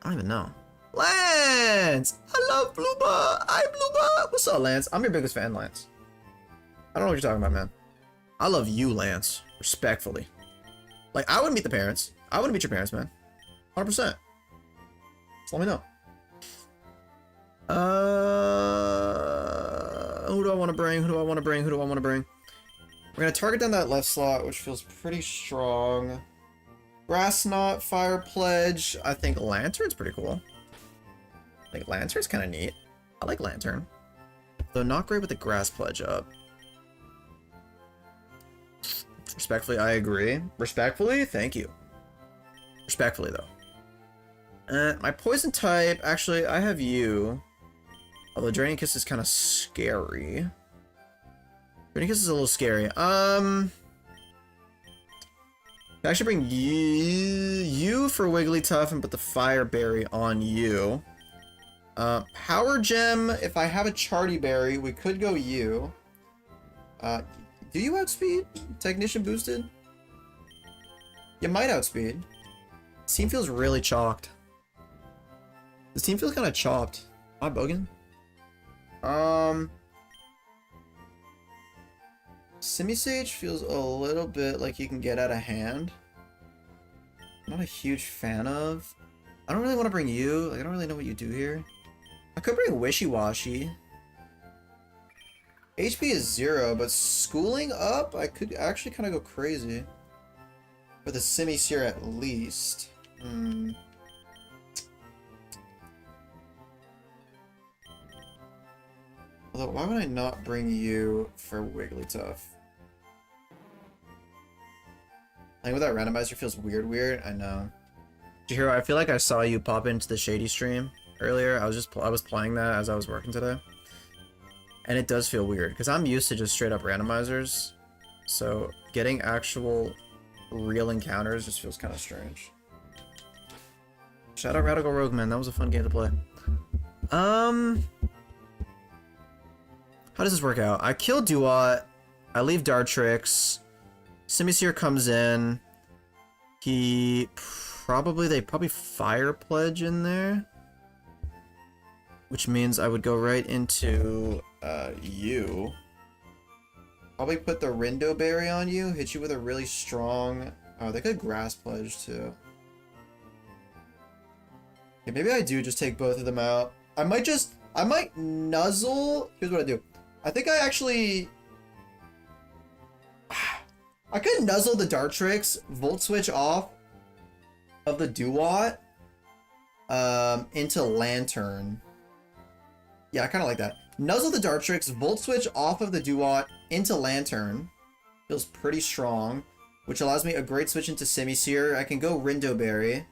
I don't even know. Lance! I love Blueba! Hi, Blueba! What's up, Lance? I'm your biggest fan, Lance. I don't know what you're talking about, man. I love you, Lance. Respectfully. Like, I wouldn't meet the parents. I wouldn't meet your parents, man. 100%. Just let me know. Who do I want to bring? Who do I want to bring? Who do I want to bring? We're going to target down that left slot, which feels pretty strong. Grass Knot, Fire Pledge. I think Lantern's pretty cool. I think Lantern's kind of neat. I like Lantern. Though not great with the Grass Pledge up. Respectfully, I agree. Respectfully, thank you. Respectfully, though. My Poison type, actually, I have you. Although Draining Kiss is kind of scary. Draining Kiss is a little scary. I should bring you for Wigglytuff and put the Fire Berry on you. Power Gem, if I have a Charty Berry, we could go you. Do you outspeed? Technician boosted? You might outspeed. This team feels really chalked. This team feels kind of chopped. Am I bugging? Simisage feels a little bit like you can get out of hand. I'm not a huge fan of. I don't really want to bring you. Like, I don't really know what you do here. I could bring Wishy-Washy. HP is 0, but schooling up, I could actually kind of go crazy. For the Simisear at least. Although, why would I not bring you for Wigglytuff? Playing with that randomizer feels weird. I know. Chihiro, I feel like I saw you pop into the Shady stream earlier. I was playing that as I was working today. And it does feel weird, because I'm used to just straight up randomizers. So, getting actual real encounters just feels kind of strange. Shout out Radical Rogue, man. That was a fun game to play. How does this work out? I kill Duat. I leave Dartrix. Simisear comes in. They probably Fire Pledge in there. Which means I would go right into you. Probably put the Rindo Berry on you. Hit you with a really strong... Oh, they could Grass Pledge too. Okay, maybe I do just take both of them out. I might nuzzle... Here's what I do. I think I actually... I could nuzzle the Dartrix, Volt Switch off of the Duat into Lantern. Yeah, I kind of like that. Nuzzle the Dartrix, Volt Switch off of the Duat into Lantern. Feels pretty strong, which allows me a great switch into Simisear. I can go Rindo Berry.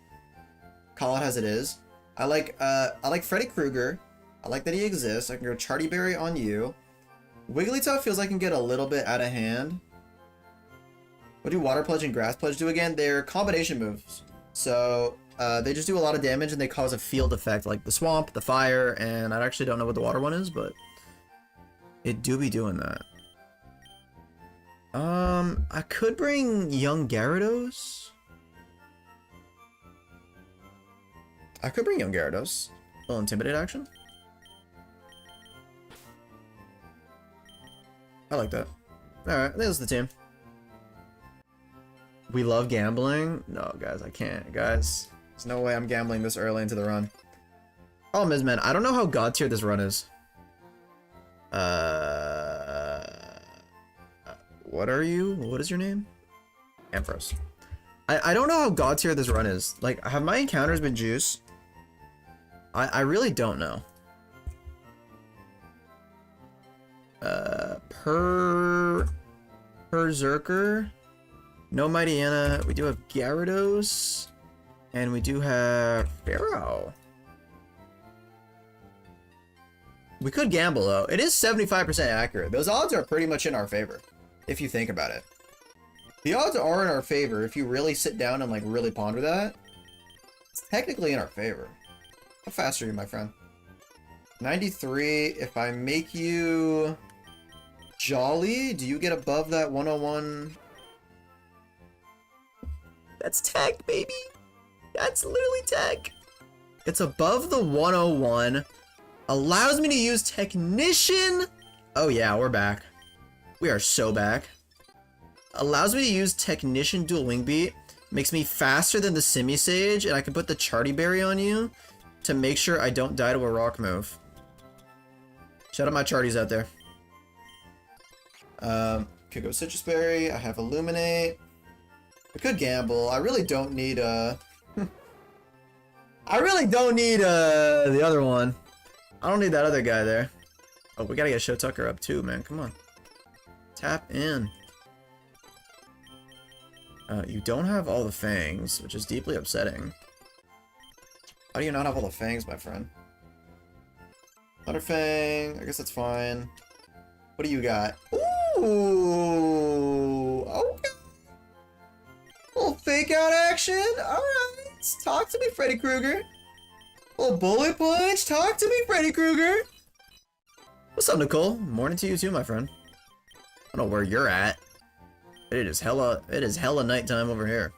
Call it as it is. I like Freddy Krueger. I like that he exists. I can go Charty Berry on you. Wigglytuff feels like I can get a little bit out of hand. What do Water Pledge and Grass Pledge do again? They're combination moves. So, they just do a lot of damage and they cause a field effect, like the Swamp, the Fire, and I actually don't know what the Water one is, but it do be doing that. I could bring young Gyarados. I could bring young Gyarados. A little Intimidate action. I like that. Alright, I think that's the team. We love gambling? No, guys, I can't, guys. There's no way I'm gambling this early into the run. Problem is, man, I don't know how god tier this run is. What are you? What is your name? Ampharos. I don't know how god tier this run is. Like, have my encounters been juice? I really don't know. Berserker. No Mightyena. We do have Gyarados. And we do have Pharaoh. We could gamble, though. It is 75% accurate. Those odds are pretty much in our favor, if you think about it. The odds are in our favor if you really sit down and like really ponder that. It's technically in our favor. How fast are you, my friend? 93. If I make you jolly, do you get above that 101? That's tech, baby. That's literally tech. It's above the 101. Allows me to use technician. Oh yeah, we're back. We are so back. Allows me to use technician dual wing beat. Makes me faster than the semi-sage, and I can put the charty berry on you to make sure I don't die to a rock move. Shout out my charties out there. Could go citrus berry. I have illuminate. I could gamble. I really don't need I really don't need the other one. I don't need that other guy there. Oh, we gotta get Show Tucker up too, man. Come on. Tap in. You don't have all the fangs, which is deeply upsetting. How do you not have all the fangs, my friend? Thunderfang, I guess that's fine. What do you got? Ooh, okay. Little fake out action. Alright. Talk to me, Freddy Krueger. Little bullet punch. Talk to me, Freddy Krueger. What's up, Nicole? Morning to you too, my friend. I don't know where you're at. It is hella nighttime over here.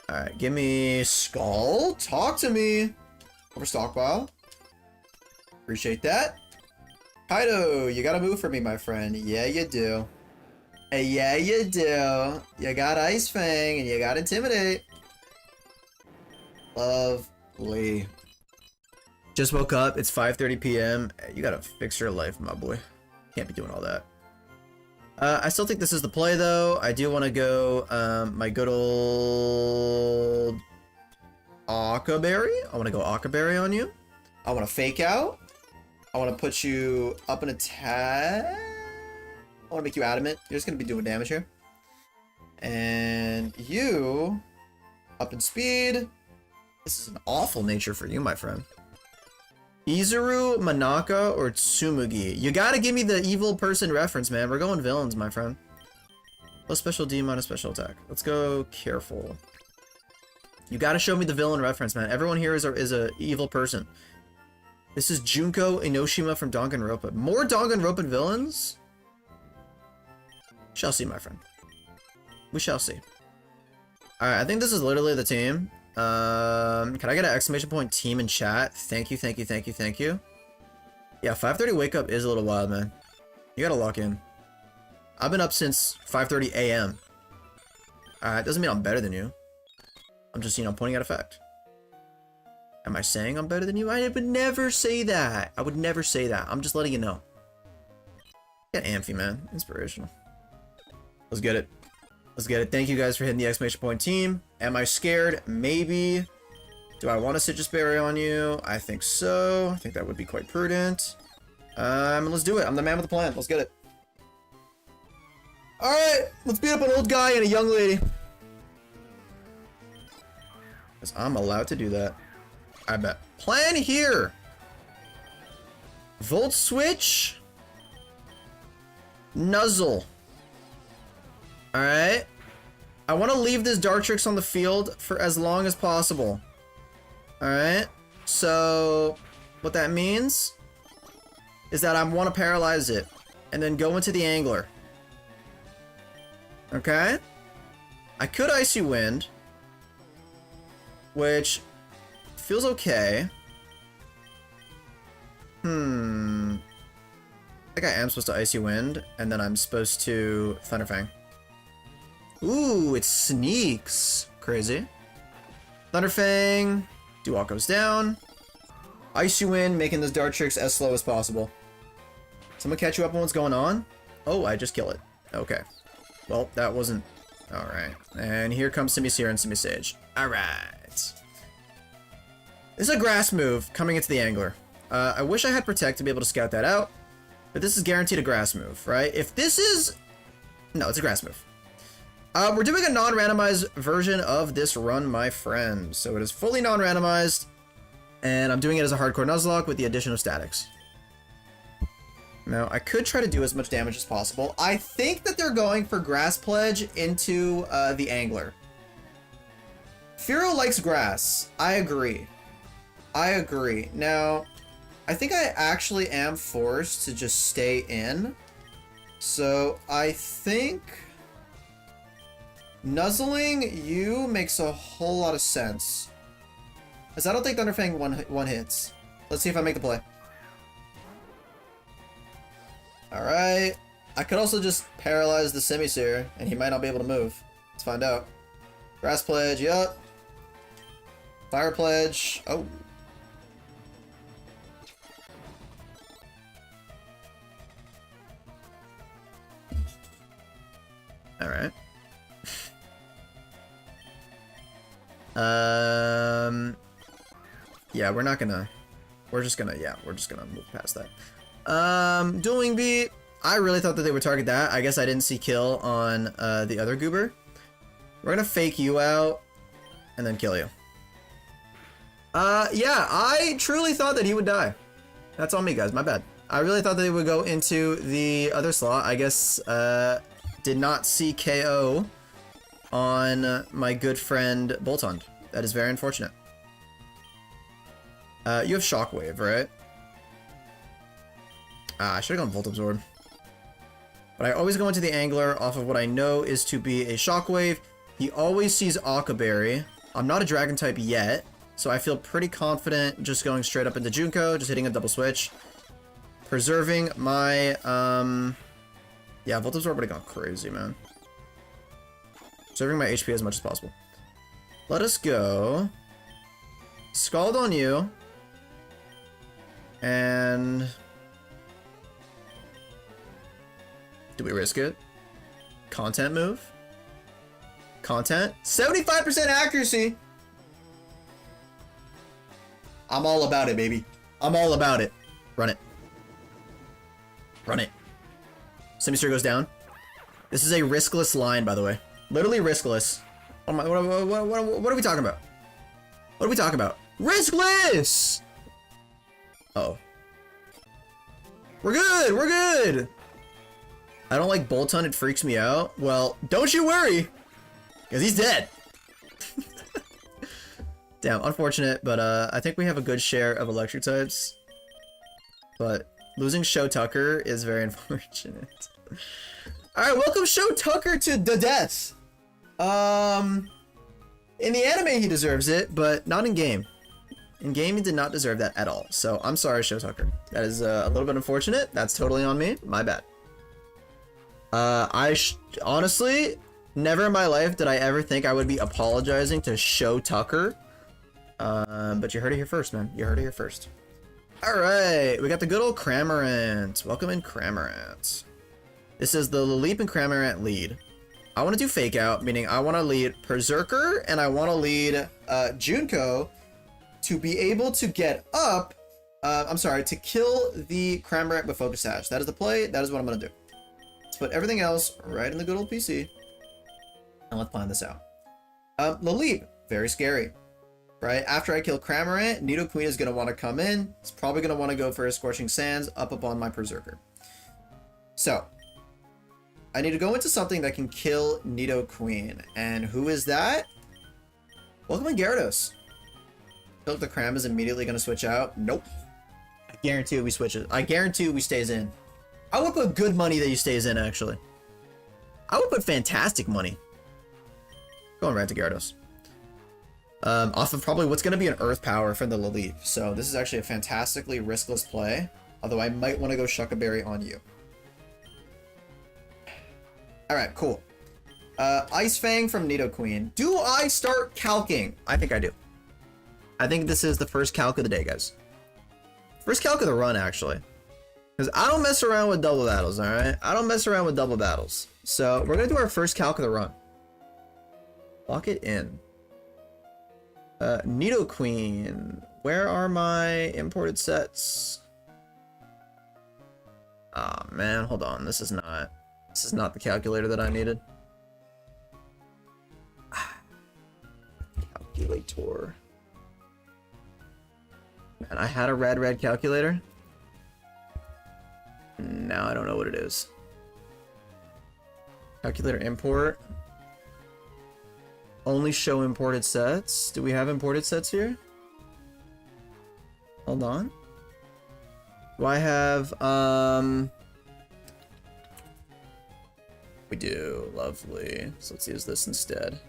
Alright, give me Skull. Talk to me. Over stockpile. Appreciate that. Kaido, you gotta move for me, my friend. Yeah, you do. Hey, yeah, you do. You got Ice Fang and you got Intimidate. Lovely. Just woke up. It's 5:30 p.m. You gotta fix your life, my boy. Can't be doing all that. I still think this is the play, though. I do want to go my good old Akaberry. I want to go Akaberry on you. I want to fake out. I want to put you up an attack. I want to make you adamant. You're just going to be doing damage here. And you up in speed. This is an awful nature for you, my friend. Izuru, Manaka, or Tsumugi? You gotta give me the evil person reference, man. We're going villains, my friend. Plus special D, minus special attack. Let's go careful. You gotta show me the villain reference, man. Everyone here is a evil person. This is Junko Inoshima from Danganronpa. More Danganronpa villains? Shall see, my friend. We shall see. Alright, I think this is literally the team. Can I get an exclamation point team in chat? Thank you, thank you, thank you, thank you. Yeah, 5:30 wake up is a little wild, man. You gotta lock in. I've been up since 5:30 a.m. Alright, doesn't mean I'm better than you. I'm just, pointing out a fact. Am I saying I'm better than you? I would never say that. I would never say that. I'm just letting you know. Get Amphi, man. Inspirational. Let's get it. Let's get it. Thank you guys for hitting the exclamation point team. Am I scared? Maybe. Do I want a citrus berry on you? I think so. I think that would be quite prudent. Let's do it. I'm the man with the plan. Let's get it. Alright, let's beat up an old guy and a young lady. Because I'm allowed to do that. I bet. Plan here. Volt switch. Nuzzle. Alright. I want to leave this Dartrix on the field for as long as possible. Alright. So, what that means is that I want to paralyze it and then go into the Angler. Okay? I could Icy Wind, which feels okay. I think I am supposed to Icy Wind, and then I'm supposed to Thunderfang. Ooh, it sneaks. Crazy. Thunderfang. Duok goes down. Icy Wind, making this Dartrix as slow as possible. Someone catch you up on what's going on? Oh, I just kill it. Okay. Well, that wasn't... Alright. And here comes Simi-Seer and Simi-Sage. Alright. This is a grass move coming into the Angler. I wish I had Protect to be able to scout that out. But this is guaranteed a grass move, right? If this is... No, it's a grass move. We're doing a non-randomized version of this run, my friend. So it is fully non-randomized, and I'm doing it as a hardcore Nuzlocke with the addition of statics. Now, I could try to do as much damage as possible. I think that they're going for Grass Pledge into the Angler. Firo likes grass. I agree. I agree. Now, I think I actually am forced to just stay in. So, I think nuzzling you makes a whole lot of sense. Because I don't think Thunderfang one hits. Let's see if I make the play. Alright. I could also just paralyze the Simisear, and he might not be able to move. Let's find out. Grass Pledge, yup. Fire Pledge. Oh. Alright. Yeah, we're just gonna move past that. Dueling Beat. I really thought that they would target that. I guess I didn't see kill on the other goober. We're gonna fake you out and then kill you. Yeah, I truly thought that he would die. That's on me, guys. My bad. I really thought that they would go into the other slot. I guess, did not see KO on my good friend Boltund. That is very unfortunate. You have Shockwave, right? I should have gone Volt Absorb. But I always go into the Angler off of what I know is to be a Shockwave. He always sees Occaberry. I'm not a Dragon type yet, so I feel pretty confident just going straight up into Junko, just hitting a double switch. Preserving my, yeah, Volt Absorb would have gone crazy, man. Preserving my HP as much as possible. Let us go. Scald on you. And do we risk it? Content move? Content? 75% accuracy! I'm all about it, baby. I'm all about it. Run it. Run it. Simisear goes down. This is a riskless line, by the way. Literally riskless. Oh my, what are we talking about? What are we talking about? Riskless! Uh-oh. We're good! We're good! I don't like Boltund, it freaks me out. Well, don't you worry! Because he's dead! Damn, unfortunate, but I think we have a good share of electric types. But losing Show Tucker is very unfortunate. Alright, welcome Show Tucker to the death! In the anime he deserves it, but not in game. In game he did not deserve that at all. So I'm sorry, Show Tucker. That is a little bit unfortunate. That's totally on me. My bad. Honestly, never in my life did I ever think I would be apologizing to Show Tucker. But you heard it here first, man. You heard it here first. Alright, we got the good old Cramorant. Welcome in, Cramorant. This is the Leap and Cramorant lead. I want to do Fake Out, meaning I want to lead Berserker, and I want to lead Junko to be able to get up, to kill the Cramorant with Focus Sash. That is the play, that is what I'm going to do. Let's put everything else right in the good old PC, and let's plan this out. The Leap, very scary. Right, after I kill Cramorant, Nidoqueen is going to want to come in. It's probably going to want to go for a Scorching Sands up upon my Berserker. So, I need to go into something that can kill Nidoqueen. And who is that? Welcome in, Gyarados. I feel like the Cram is immediately going to switch out. Nope. I guarantee we switches. I guarantee we stays in. I would put good money that he stays in, actually. I would put fantastic money. Going right to Gyarados. Off of probably what's going to be an Earth Power for the Leaf. So this is actually a fantastically riskless play. Although I might want to go Shuckaberry on you. Alright, cool. Ice Fang from Nidoqueen. Do I start calking? I think I do. I think this is the first calc of the day, guys. First calc of the run, actually. Because I don't mess around with double battles, alright? I don't mess around with double battles. So we're going to do our first calc of the run. Lock it in. Nidoqueen. Where are my imported sets? Ah, oh, man, hold on. This is not the calculator that I needed. Calculator. Man, I had a red calculator. Now I don't know what it is. Calculator import. Only show imported sets. Do we have imported sets here? Hold on. Do I have, we do. Lovely. So let's use this instead.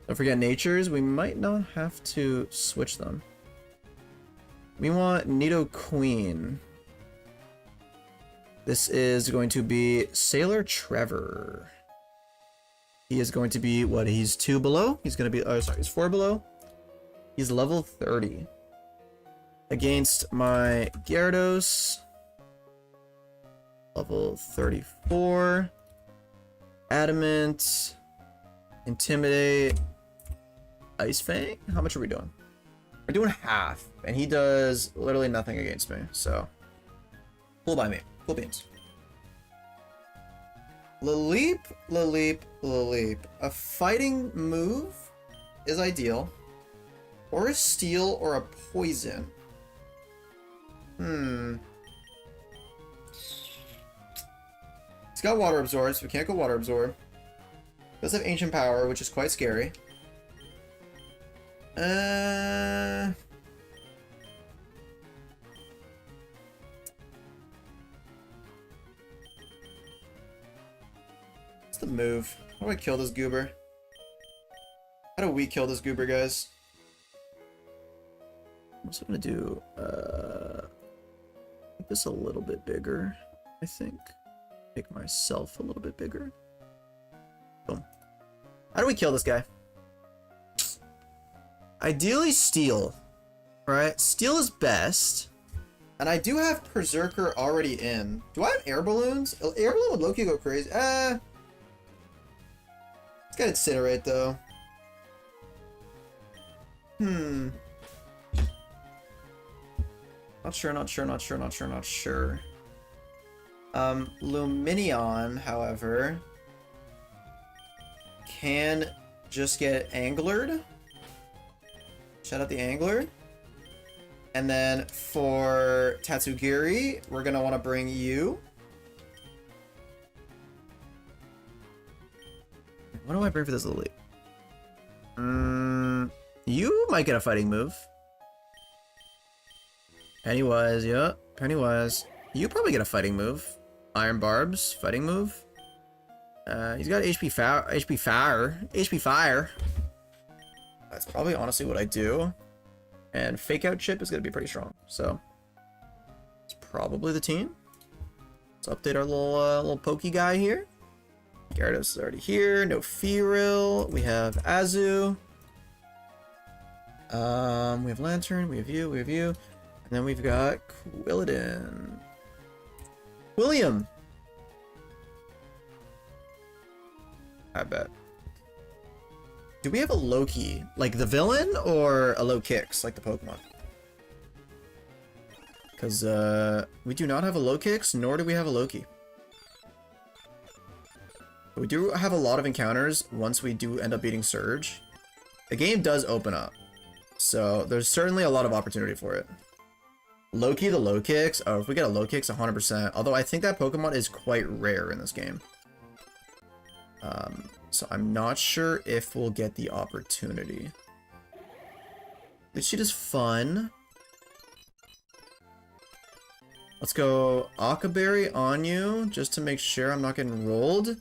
Don't forget natures. We might not have to switch them. We want Nido Queen. This is going to be Sailor Trevor. He is going to be, what, he's 2 below? He's going to be, oh, sorry, he's 4 below. He's level 30. Against my Gyarados. Level 34. Adamant. Intimidate. Ice Fang? How much are we doing? We're doing half. And he does literally nothing against me, so. Cool by me. Cool beans. Laleep, Laleep, Laleep. A fighting move is ideal. Or a steel or a poison. It's got water absorb, so we can't go water absorb. It does have ancient power, which is quite scary. What's the move? How do I kill this goober? How do we kill this goober, guys? I'm also gonna do make this a little bit bigger, I think. Make myself a little bit bigger. Boom. How do we kill this guy? Ideally steel, right? Steel is best. And I do have Berserker already in. Do I have air balloons? Air balloon would low-key go crazy. It's got Incinerate though. Not sure. Luminion, however, can just get Anglered. Shout out the Angler. And then for Tatsugiri, we're gonna want to bring you. What do I bring for this elite? You might get a fighting move. Pennywise, yeah. Pennywise. You probably get a fighting move. Iron Barbs, fighting move. He's got HP fire. That's probably honestly what I do. And Fake Out Chip is going to be pretty strong. So, it's probably the team. Let's update our little pokey guy here. Gyarados is already here. No Fearil. We have Azu. We have Lantern. We have you. And then we've got Quilladin. William. I bet. Do we have a Loki? Like the villain or a low kicks like the Pokemon? Because we do not have a low kicks, nor do we have a Loki. We do have a lot of encounters once we do end up beating Surge. The game does open up. So there's certainly a lot of opportunity for it. Loki the low kicks. Oh, if we get a low kicks, 100%. Although I think that Pokemon is quite rare in this game. So I'm not sure if we'll get the opportunity. This shit is fun. Let's go Akaberry on you, just to make sure I'm not getting rolled.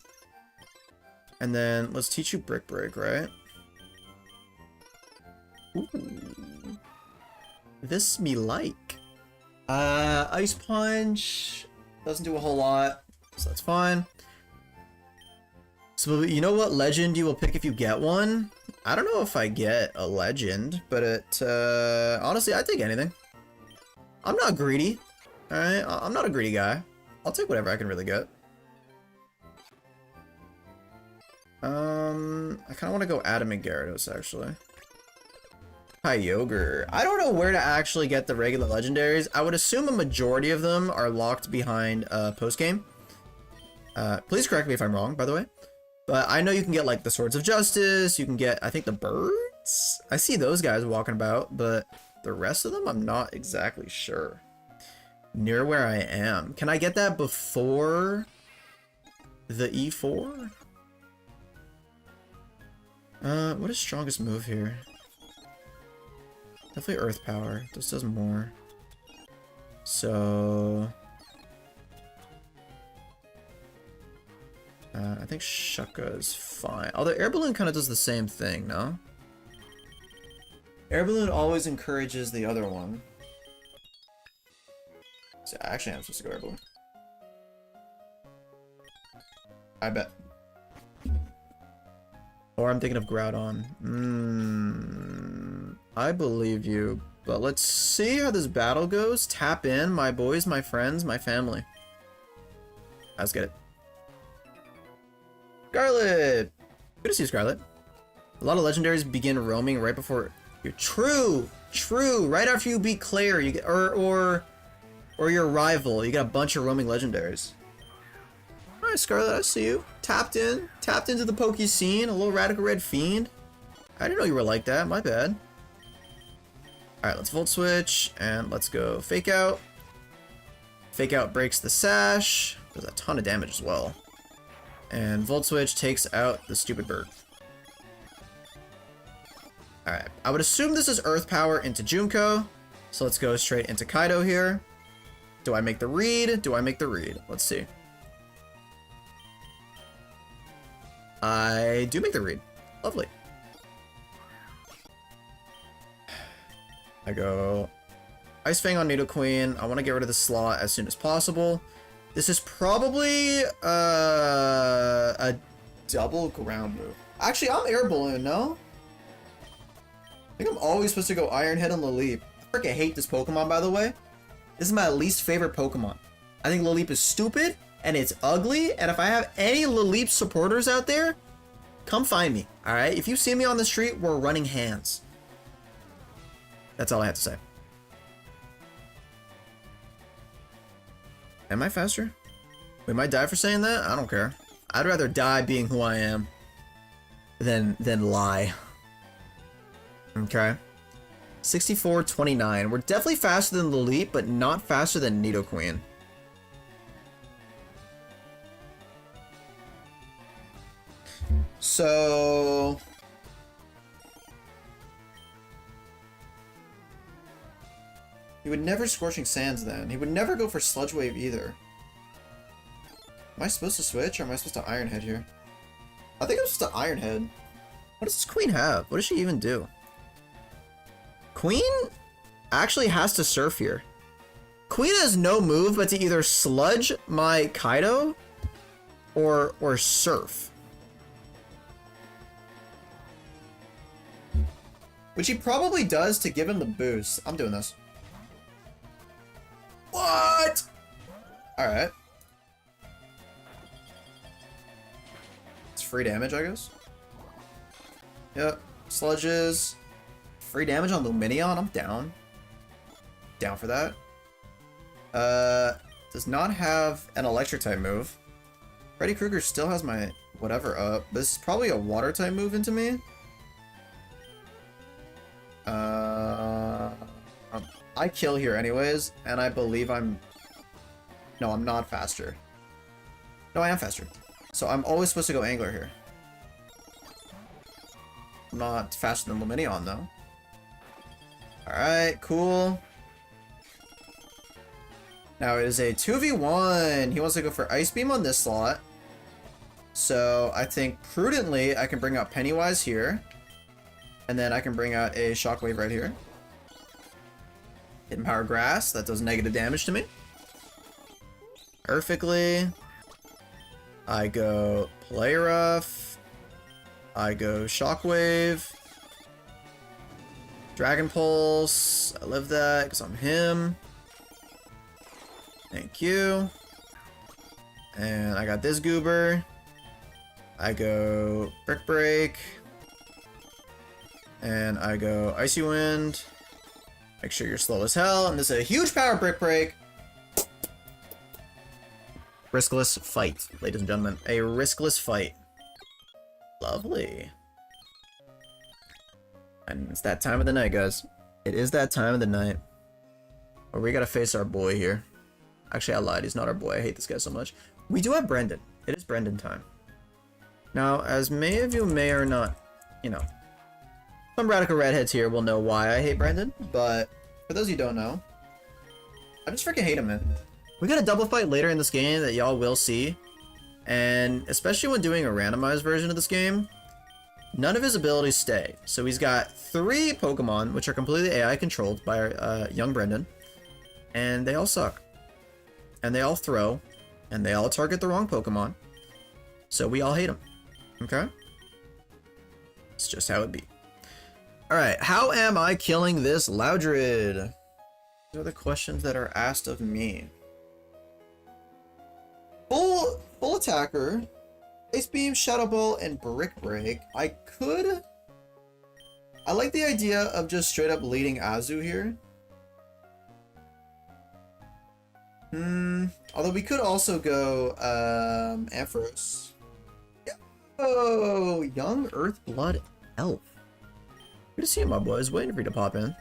And then let's teach you Brick Break, right? Ooh. This me like. Ice Punch doesn't do a whole lot, so that's fine. So you know what legend you will pick if you get one? I don't know if I get a legend, but it honestly I'd take anything. I'm not greedy. Alright, I'm not a greedy guy. I'll take whatever I can really get. I kinda wanna go Adamant Gyarados actually. Kyogre. I don't know where to actually get the regular legendaries. I would assume a majority of them are locked behind post-game. Please correct me if I'm wrong, by the way. But I know you can get like the Swords of Justice, you can get, I think, the birds? I see those guys walking about, but the rest of them I'm not exactly sure. Near where I am. Can I get that before the E4? What is strongest move here? Definitely Earth Power. This does more. So... I think Shaka is fine. Although Air Balloon kind of does the same thing, no? Air Balloon always encourages the other one. So actually, I'm supposed to go Air Balloon. I bet. Or I'm thinking of Groudon. I believe you. But let's see how this battle goes. Tap in, my boys, my friends, my family. Let's get it. Scarlet! Good to see you, Scarlet. A lot of legendaries begin roaming right before you're true! Right after you beat Claire, you get or your rival, you get a bunch of roaming legendaries. Alright, Scarlet, I see you. Tapped into the Poke scene, a little Radical Red Fiend. I didn't know you were like that, my bad. Alright, let's Volt Switch, and let's go Fake Out. Fake Out breaks the Sash, does a ton of damage as well. And Volt Switch takes out the stupid bird. Alright, I would assume this is Earth Power into Junko. So let's go straight into Kaido here. Do I make the read? Do I make the read? Let's see. I do make the read. Lovely. I go Ice Fang on Nidoqueen. I want to get rid of the slot as soon as possible. This is probably a double ground move. Actually, I'm Air Balloon, no? I think I'm always supposed to go Iron Head on Laleep. I freaking hate this Pokemon, by the way. This is my least favorite Pokemon. I think Laleep is stupid, and it's ugly, and if I have any Laleep supporters out there, come find me, alright? If you see me on the street, we're running hands. That's all I have to say. Am I faster? We might die for saying that? I don't care. I'd rather die being who I am than lie. Okay. 64-29. We're definitely faster than Laleep, but not faster than Nidoqueen. So... he would never Scorching Sands then. He would never go for Sludge Wave either. Am I supposed to switch or am I supposed to Iron Head here? I think I'm supposed to Iron Head. What does this Queen have? What does she even do? Queen actually has to Surf here. Queen has no move but to either Sludge my Kaido or Surf. Which he probably does to give him the boost. I'm doing this. What? Alright. It's free damage, I guess. Yep. Sludges. Free damage on Lumineon? I'm down. Down for that. Does not have an electric type move. Freddy Krueger still has my whatever up. This is probably a water type move into me. I kill here anyways, and I believe I'm... No, I'm not faster. No, I am faster. So I'm always supposed to go Angler here. I'm not faster than Lumineon, though. Alright, cool. Now it is a 2v1. He wants to go for Ice Beam on this slot. So I think prudently I can bring out Pennywise here. And then I can bring out a Shockwave right here. Hidden Power Grass, that does negative damage to me. Perfectly. I go Play Rough. I go Shockwave. Dragon Pulse. I live that because I'm him. Thank you. And I got this Goober. I go Brick Break. And I go Icy Wind. Make sure you're slow as hell. And this is a huge power Brick Break. Riskless fight, ladies and gentlemen. A riskless fight. Lovely. And it's that time of the night, guys. It is that time of the night. Where we gotta face our boy here. Actually, I lied. He's not our boy. I hate this guy so much. We do have Brendan. It is Brendan time. Now, as many of you may or not, you know, some radical redheads here will know why I hate Brendan, but for those of you who don't know, I just freaking hate him, man. We got a double fight later in this game that y'all will see, and especially when doing a randomized version of this game, none of his abilities stay. So he's got 3 Pokemon, which are completely AI controlled by our, young Brendan, and they all suck. And they all throw, and they all target the wrong Pokemon, so we all hate them. Okay? It's just how it be. Alright, how am I killing this Loudred? These are the questions that are asked of me. Full attacker, Ice Beam, Shadow Ball, and Brick Break. I like the idea of just straight up leading Azu here. Although we could also go Ampharos. Oh, young Earthblood Elf. Good to see you, my boys. Waiting for you to pop in.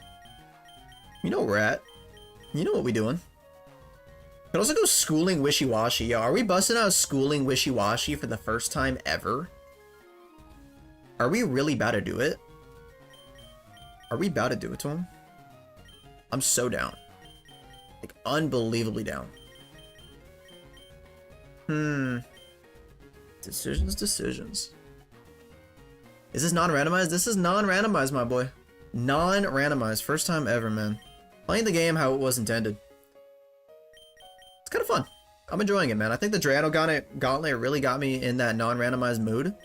You know where we're at. You know what we doing. Could also go Schooling Wishy-Washy. Yo, are we busting out Schooling Wishy-Washy for the first time ever? Are we really about to do it? Are we about to do it to him? I'm so down. Like, unbelievably down. Decisions. Is this non-randomized? This is non-randomized, my boy. Non-randomized. First time ever, man. Playing the game how it was intended. It's kind of fun. I'm enjoying it, man. I think the Drano Gauntlet really got me in that non-randomized mood.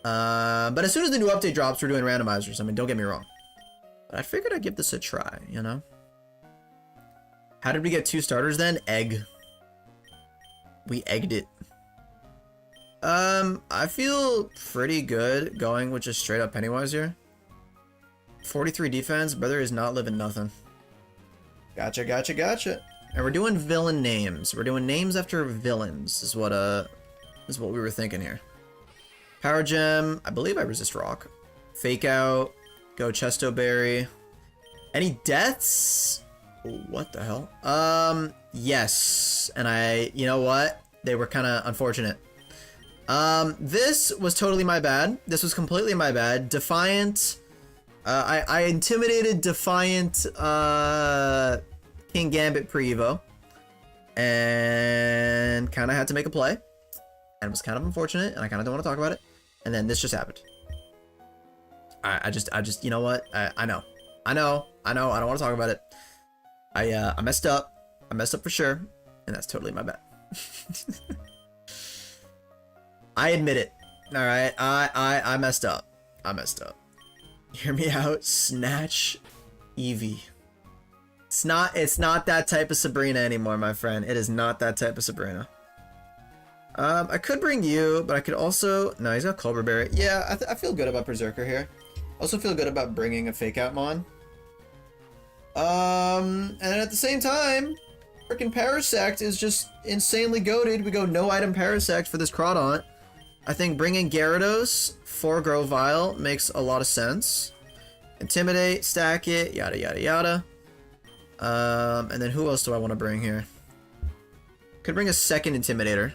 But as soon as the new update drops, we're doing randomizers. I mean, don't get me wrong. But I figured I'd give this a try, you know? How did we get 2 starters then? Egg. We egged it. I feel pretty good going with just straight up Pennywise here. 43 defense. Brother is not living nothing. Gotcha. And we're doing villain names. We're doing names after villains is what we were thinking here. Power Gem. I believe I resist rock. Fake Out. Go Chesto Berry. Any deaths? What the hell? Yes. And you know what? They were kind of unfortunate. This was totally my bad. This was completely my bad. Defiant. I intimidated Defiant, King Gambit pre-evo. And kind of had to make a play. And it was kind of unfortunate, and I kind of don't want to talk about it. And then this just happened. I just, you know what? I know. I don't want to talk about it. I messed up. I messed up for sure. And that's totally my bad. I admit it. Alright, I messed up. Hear me out. Snatch Eevee. It's not that type of Sabrina anymore, my friend. It is not that type of Sabrina. I could bring you, but I could also... No, he's got Culver Berry. Yeah, I feel good about Berserker here. Also feel good about bringing a Fake Out Mon. And at the same time, freaking Parasect is just insanely goated. We go no item Parasect for this Crawdaunt. I think bringing Gyarados for Grovyle makes a lot of sense. Intimidate, stack it, yada yada yada. And then who else do I want to bring here? Could bring a second Intimidator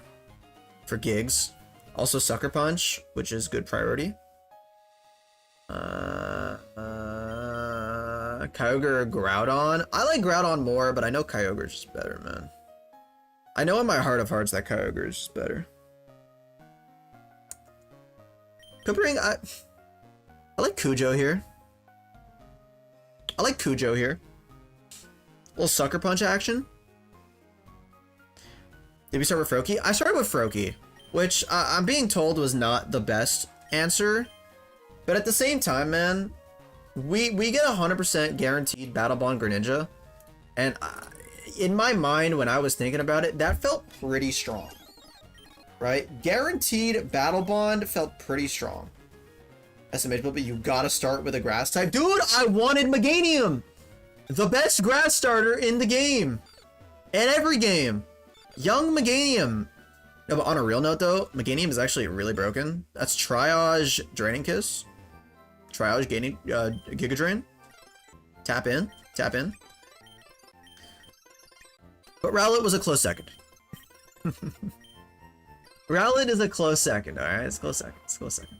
for gigs. Also Sucker Punch, which is good priority. Kyogre or Groudon? I like Groudon more, but I know Kyogre's just better, man. I know in my heart of hearts that Kyogre is just better. Could bring... I like Cujo here. A little Sucker Punch action. Did we start with Froakie? I started with Froakie, which I'm being told was not the best answer. But at the same time, man, we get 100% guaranteed Battle Bond Greninja. And in my mind, when I was thinking about it, that felt pretty strong. Right? Guaranteed Battle Bond felt pretty strong. SMH, but you gotta start with a Grass type. Dude, I wanted Meganium! The best Grass starter in the game. In every game. Young Meganium. No, but on a real note, though, Meganium is actually really broken. That's Triage Draining Kiss. Triage gaining Giga Drain. Tap in. But Rowlet was a close second. Rowlet is a close second, alright? It's a close second. It's a close second.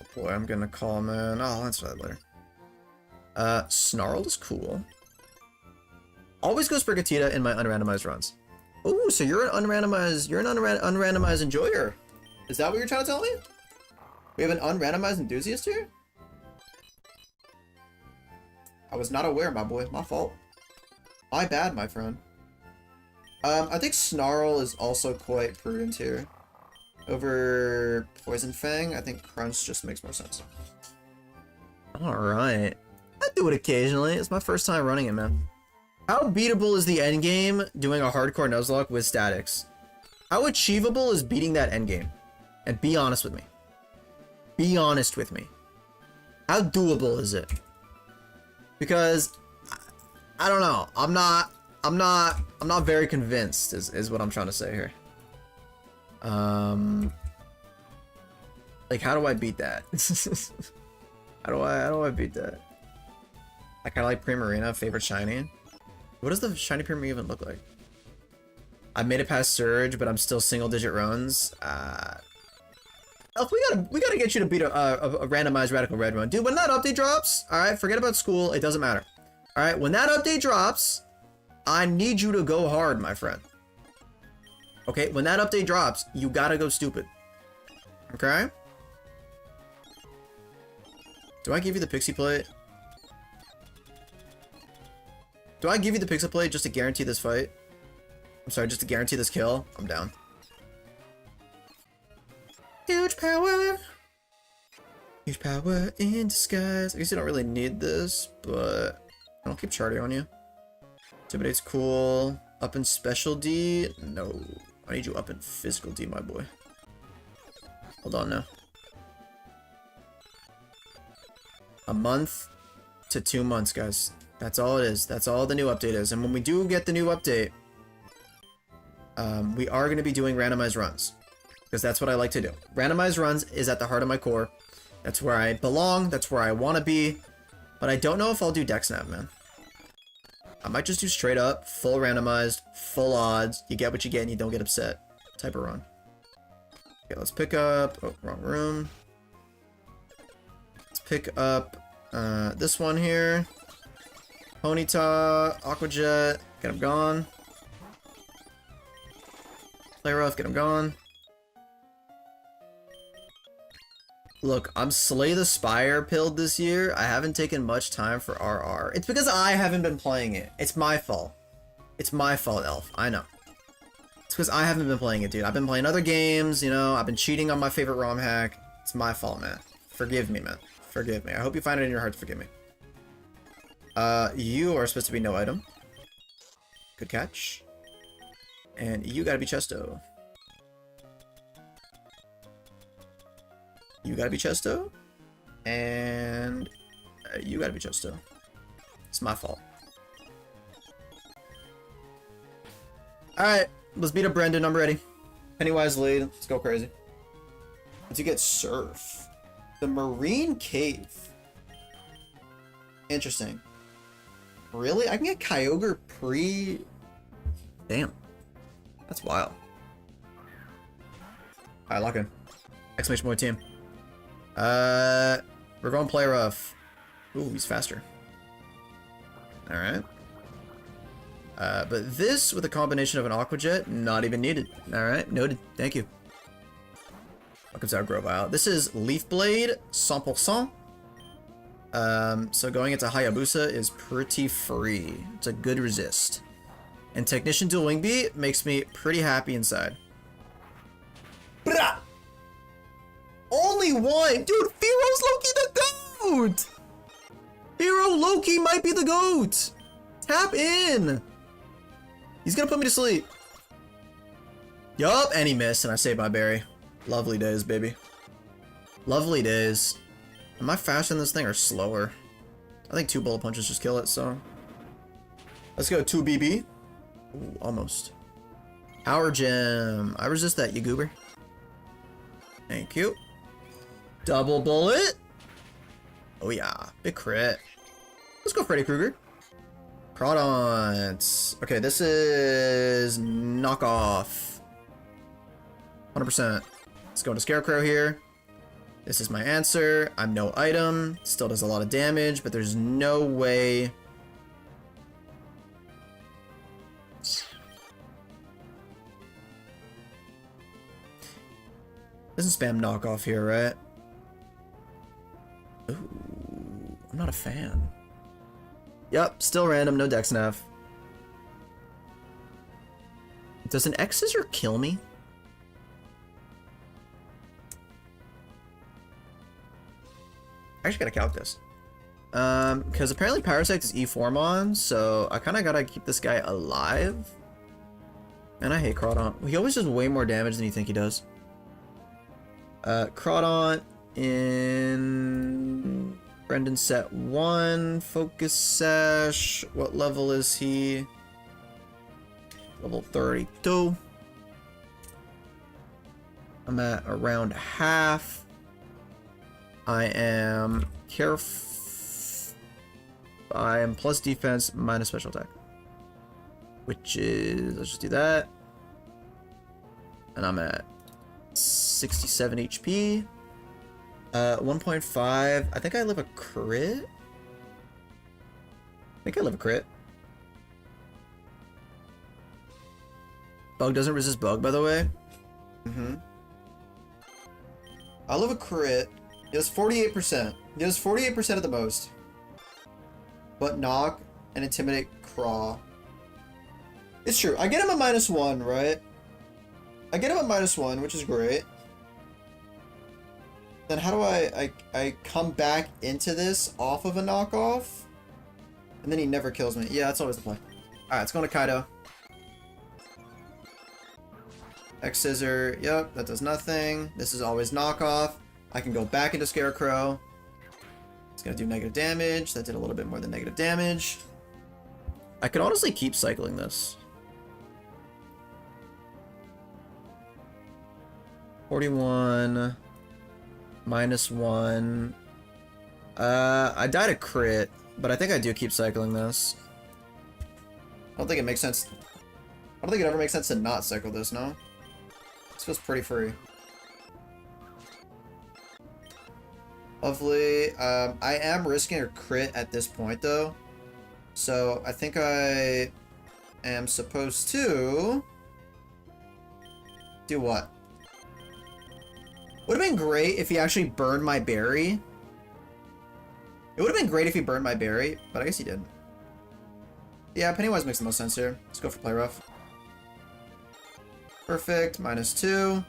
Oh boy, I'm gonna call him in. Oh, I'll answer that later. Snarl is cool. Always go Sprigatita in my unrandomized runs. Oh, so you're an unrandomized enjoyer. Is that what you're trying to tell me? We have an unrandomized enthusiast here? I was not aware, my boy. My fault. My bad, my friend. I think Snarl is also quite prudent here. Over Poison Fang, I think Crunch just makes more sense. Alright. I do it occasionally. It's my first time running it, man. How beatable is the endgame doing a hardcore Nuzlocke with statics? How achievable is beating that endgame? And be honest with me. Be honest with me. How doable is it? Because I don't know. I'm not very convinced is what I'm trying to say here. Like how do I beat that? how do I beat that? I kind of like Primarina, favorite shiny. What does the shiny Primarina even look like? I made it past Surge, but I'm still single digit runs. Elf, we gotta get you to beat a randomized Radical Red run. Dude, when that update drops, alright, forget about school, it doesn't matter. Alright, when that update drops, I need you to go hard, my friend. Okay, when that update drops, you gotta go stupid. Okay? Do I give you the Pixie Plate? Do I give you the Pixie Plate just to guarantee this fight? I'm sorry, just to guarantee this kill? I'm down. Huge power! Huge power in disguise. I guess you don't really need this, but I'll keep Chardy on you. Intimidate's cool. Up in Special D? No. I need you up in Physical D, my boy. Hold on now. A month to 2 months, guys. That's all it is. That's all the new update is. And when we do get the new update, we are going to be doing randomized runs. Because that's what I like to do. Randomized runs is at the heart of my core. That's where I belong. That's where I want to be. But I don't know if I'll do deck snap, man. I might just do straight up, full randomized, full odds. You get what you get and you don't get upset type of run. Okay, let's pick up... Oh, wrong room. Let's pick up this one here. Ponyta, Aqua Jet, get him gone. Play rough, get him gone. Look, I'm Slay the Spire pilled this year. I haven't taken much time for RR. It's because I haven't been playing it. It's my fault. It's my fault, Elf. I know. It's because I haven't been playing it, dude. I've been playing other games, you know. I've been cheating on my favorite ROM hack. It's my fault, man. Forgive me, man. Forgive me. I hope you find it in your heart to forgive me. You are supposed to be no item. Good catch. And you gotta be Chesto. You gotta be Chesto. And you gotta be Chesto. It's my fault. Alright, let's beat up Brendan. I'm ready. Pennywise lead. Let's go crazy. Let's get Surf. The Marine Cave. Interesting. Really? I can get Kyogre pre... Damn. That's wild. Alright, lock in. Exclamation point team. We're going play rough. Ooh, he's faster. Alright. But this, with a combination of an Aqua Jet, not even needed. Alright, noted. Thank you. What comes out Grovyle? This is Leaf Blade, 100%. So going into Hayabusa is pretty free. It's a good resist. And Technician Dual Wing Beat makes me pretty happy inside. Blah! Only one! Dude, Fearo's Loki the GOAT! Fearo Loki might be the GOAT! Tap in! He's gonna put me to sleep. Yup, and he missed, and I saved my berry. Lovely days, baby. Lovely days. Am I faster than this thing or slower? I think 2 bullet punches just kill it, so... Let's go 2 BB. Ooh, almost. Power Gem. I resist that, you goober. Thank you. Double bullet. Oh yeah, big crit. Let's go Freddy Krueger. Crawdons. Okay, this is knockoff. 100%. Let's go to Scarecrow here. This is my answer. I'm no item. Still does a lot of damage, but there's no way. Doesn't spam knockoff here, right? Ooh, I'm not a fan. Yep, still random, no dex nav. Does an X-Scissor kill me? I actually gotta calc this. Because apparently Parasect is E4mon, so I kinda gotta keep this guy alive. And I hate Crawdon. He always does way more damage than you think he does. Crawdon in Brendan set 1, Focus Sash. What level is he? Level 32. I'm at around half. I am I am plus defense minus special attack. Which is, let's just do that. And I'm at 67 HP. 1.5. I think I live a crit. Bug doesn't resist bug, by the way. I live a crit. He does 48%. He does 48% at the most. But knock and intimidate craw. It's true. I get him a -1, right? I get him a -1, which is great. Then how do I come back into this off of a knockoff? And then he never kills me. Yeah, that's always the play. Alright, let's go to Kaido. X-Scissor. Yep, that does nothing. This is always knockoff. I can go back into Scarecrow. It's gonna do negative damage. That did a little bit more than negative damage. I could honestly keep cycling this. 41 -1. I died a crit, but I think I do keep cycling this. I don't think it makes sense. I don't think it ever makes sense to not cycle this, no? This feels pretty free. Lovely. I am risking a crit at this point, though. So I think I am supposed to do what? Would have been great if he actually burned my berry. It would have been great if he burned my berry, but I guess he didn't. Yeah, Pennywise makes the most sense here. Let's go for play rough. Perfect. -2.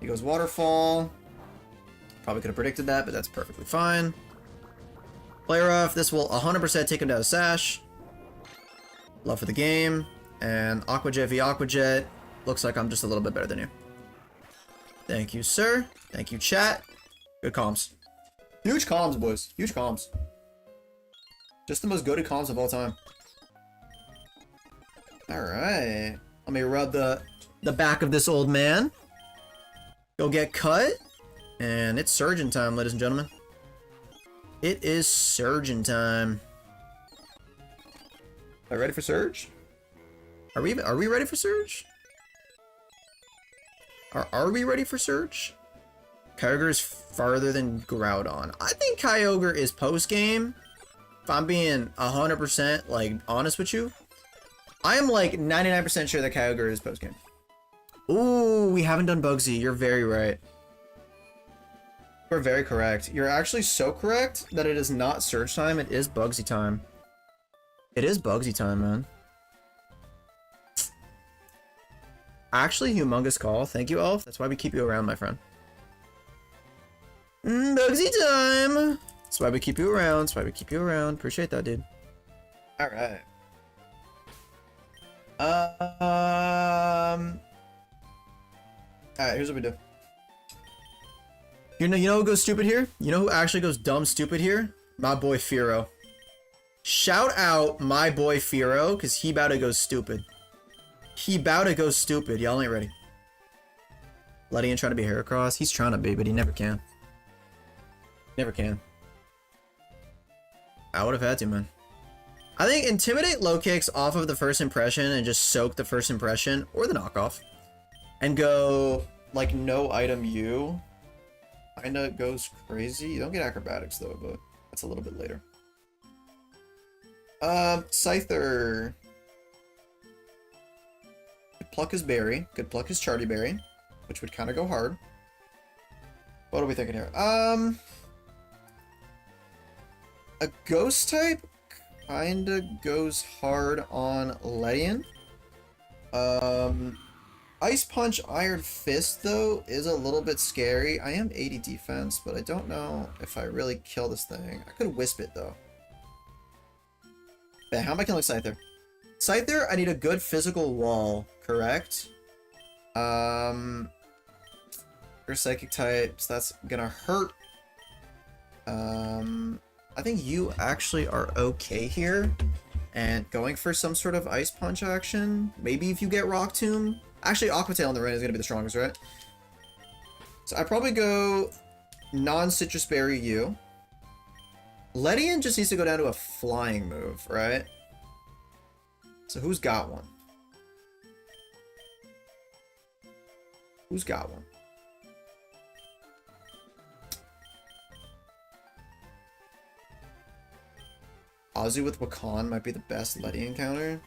He goes waterfall. Probably could have predicted that, but that's perfectly fine. Play rough. This will 100% take him down to Sash. Love for the game. And Aquajet v Aquajet. Looks like I'm just a little bit better than you. Thank you, sir. Thank you, chat. Good comms. Huge comms, boys. Huge comms. Just the most goated comms of all time. Alright. Let me rub the back of this old man. Go get cut. And it's surgeon time, ladies and gentlemen. It is surgeon time. Are we ready for surge? Are we ready for surge? Are we ready for surge? Kyogre is farther than Groudon. I think Kyogre is post-game. If I'm being 100% like honest with you, I am like 99% sure that Kyogre is post-game. Ooh, we haven't done Bugsy. You're very right. You're very correct. You're actually so correct that it is not surge time. It is Bugsy time. It is Bugsy time, man. Actually, humongous call. Thank you, Elf. That's why we keep you around, my friend. Bugsy time! That's why we keep you around. That's why we keep you around. Appreciate that, dude. Alright. Alright, here's what we do. You know who goes stupid here? You know who actually goes dumb stupid here? My boy Firo. Shout out my boy Firo, because he about to go stupid. He about to go stupid. Y'all ain't ready. Ledian trying to be Heracross. He's trying to be, but he never can. Never can. I would have had to, man. I think Intimidate low kicks off of the first impression and just soak the first impression or the knockoff and go like no item U. Kinda goes crazy. You don't get acrobatics though, but that's a little bit later. Scyther. Could pluck his berry. Could pluck his Charty berry, which would kind of go hard. What are we thinking here? A ghost type kinda goes hard on Ledian. Ice Punch Iron Fist though is a little bit scary. I am 80 defense, but I don't know if I really kill this thing. I could Wisp it though. But how am I killing Scyther? Scyther, I need a good physical wall, correct? You're psychic types, that's gonna hurt. I think you actually are okay here. And going for some sort of Ice Punch action. Maybe if you get Rock Tomb. Actually, Aqua Tail on the rain is gonna be the strongest, right? So I probably go non-Citrus Berry you. Ledian just needs to go down to a flying move, right? So who's got one? Who's got one? Azu with Wakan might be the best Ledian counter.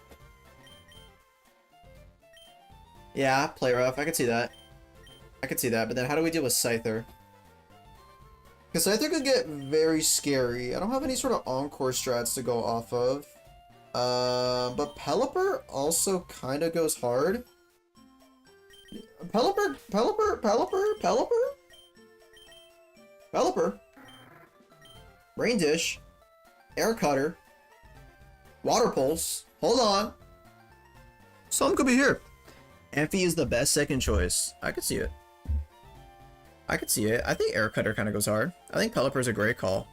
Yeah, play rough. I could see that. I could see that. But then how do we deal with Scyther? Because Scyther could get very scary. I don't have any sort of Encore strats to go off of. But Pelipper also kind of goes hard. Pelipper. Rain Dish. Air Cutter. Water Pulse. Hold on. Some could be here. Amphi is the best second choice. I could see it. I could see it. I think Air Cutter kind of goes hard. I think Pelipper is a great call.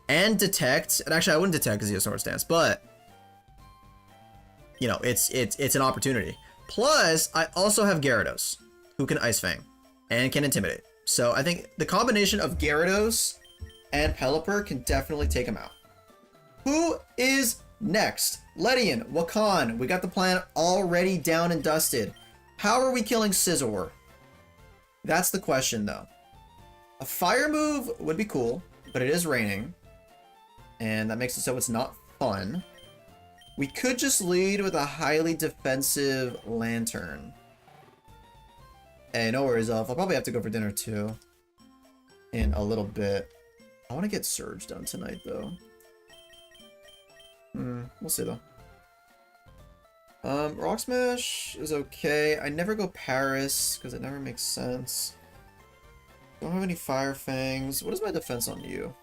And Detect. And actually, I wouldn't Detect because he has Sword Stance. But, you know, it's an opportunity. Plus, I also have Gyarados, who can Ice Fang and can Intimidate. So I think the combination of Gyarados and Pelipper can definitely take him out. Who is next? Ledian, Wakan. We got the plan already down and dusted. How are we killing Scizor? That's the question, though. A fire move would be cool, but it is raining. And that makes it so it's not fun. We could just lead with a highly defensive Lantern. Hey, no worries, Elf. I'll probably have to go for dinner, too. In a little bit. I want to get Surge done tonight, though. We'll see, though. Rock Smash is okay. I never go Paris, because it never makes sense. Don't have any Fire Fangs. What is my defense on you?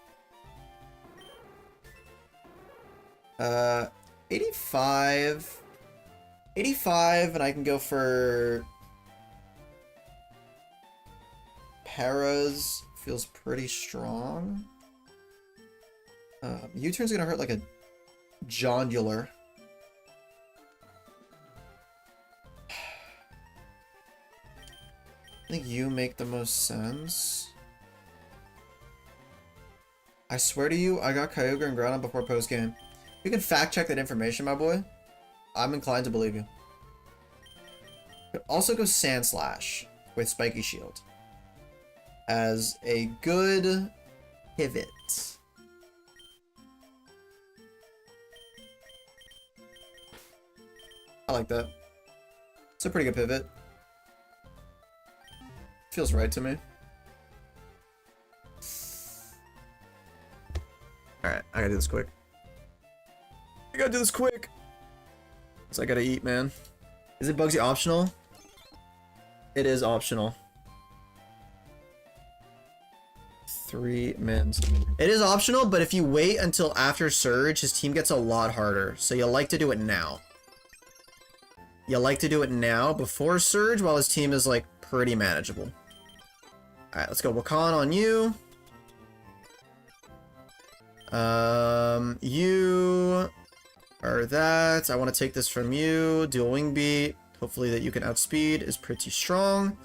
85. 85, and I can go for... Paras. Feels pretty strong. U-turn's gonna hurt like a Jondular. I think you make the most sense. I swear to you, I got Kyogre and Groudon before postgame. You can fact check that information, my boy. I'm inclined to believe you. Could also go Sandslash with Spiky Shield as a good pivot. I like that. It's a pretty good pivot. Feels right to me. Alright, I gotta do this quick. I gotta do this quick! So I gotta eat, man. Is it Bugsy optional? It is optional. 3 mins. It is optional, but if you wait until after Surge, his team gets a lot harder. So you like to do it now. You like to do it now before Surge while his team is like pretty manageable. Alright, let's go Wakan on you. You are that. I want to take this from you. Dual Wing Beat. Hopefully that you can outspeed is pretty strong.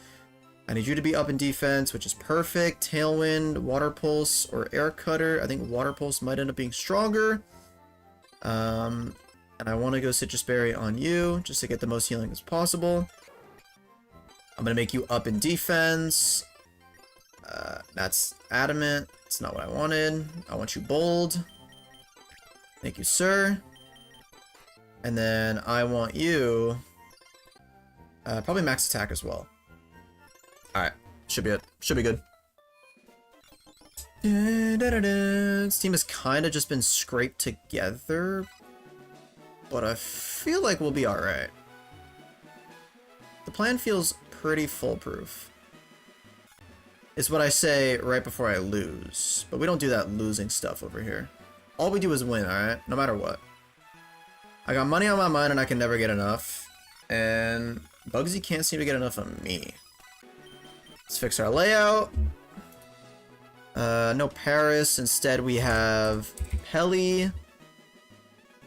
I need you to be up in defense, which is perfect. Tailwind, Water Pulse, or Air Cutter. I think Water Pulse might end up being stronger. And I want to go Citrus Berry on you, just to get the most healing as possible. I'm going to make you up in defense. That's Adamant. That's not what I wanted. I want you bold. Thank you, sir. And then I want you... probably max attack as well. Alright. Should be it. Should be good. This team has kind of just been scraped together, but I feel like we'll be alright. The plan feels pretty foolproof. Is what I say right before I lose. But we don't do that losing stuff over here. All we do is win, alright? No matter what. I got money on my mind and I can never get enough. And Bugsy can't seem to get enough of me. Let's fix our layout. No Paris. Instead we have Pelly.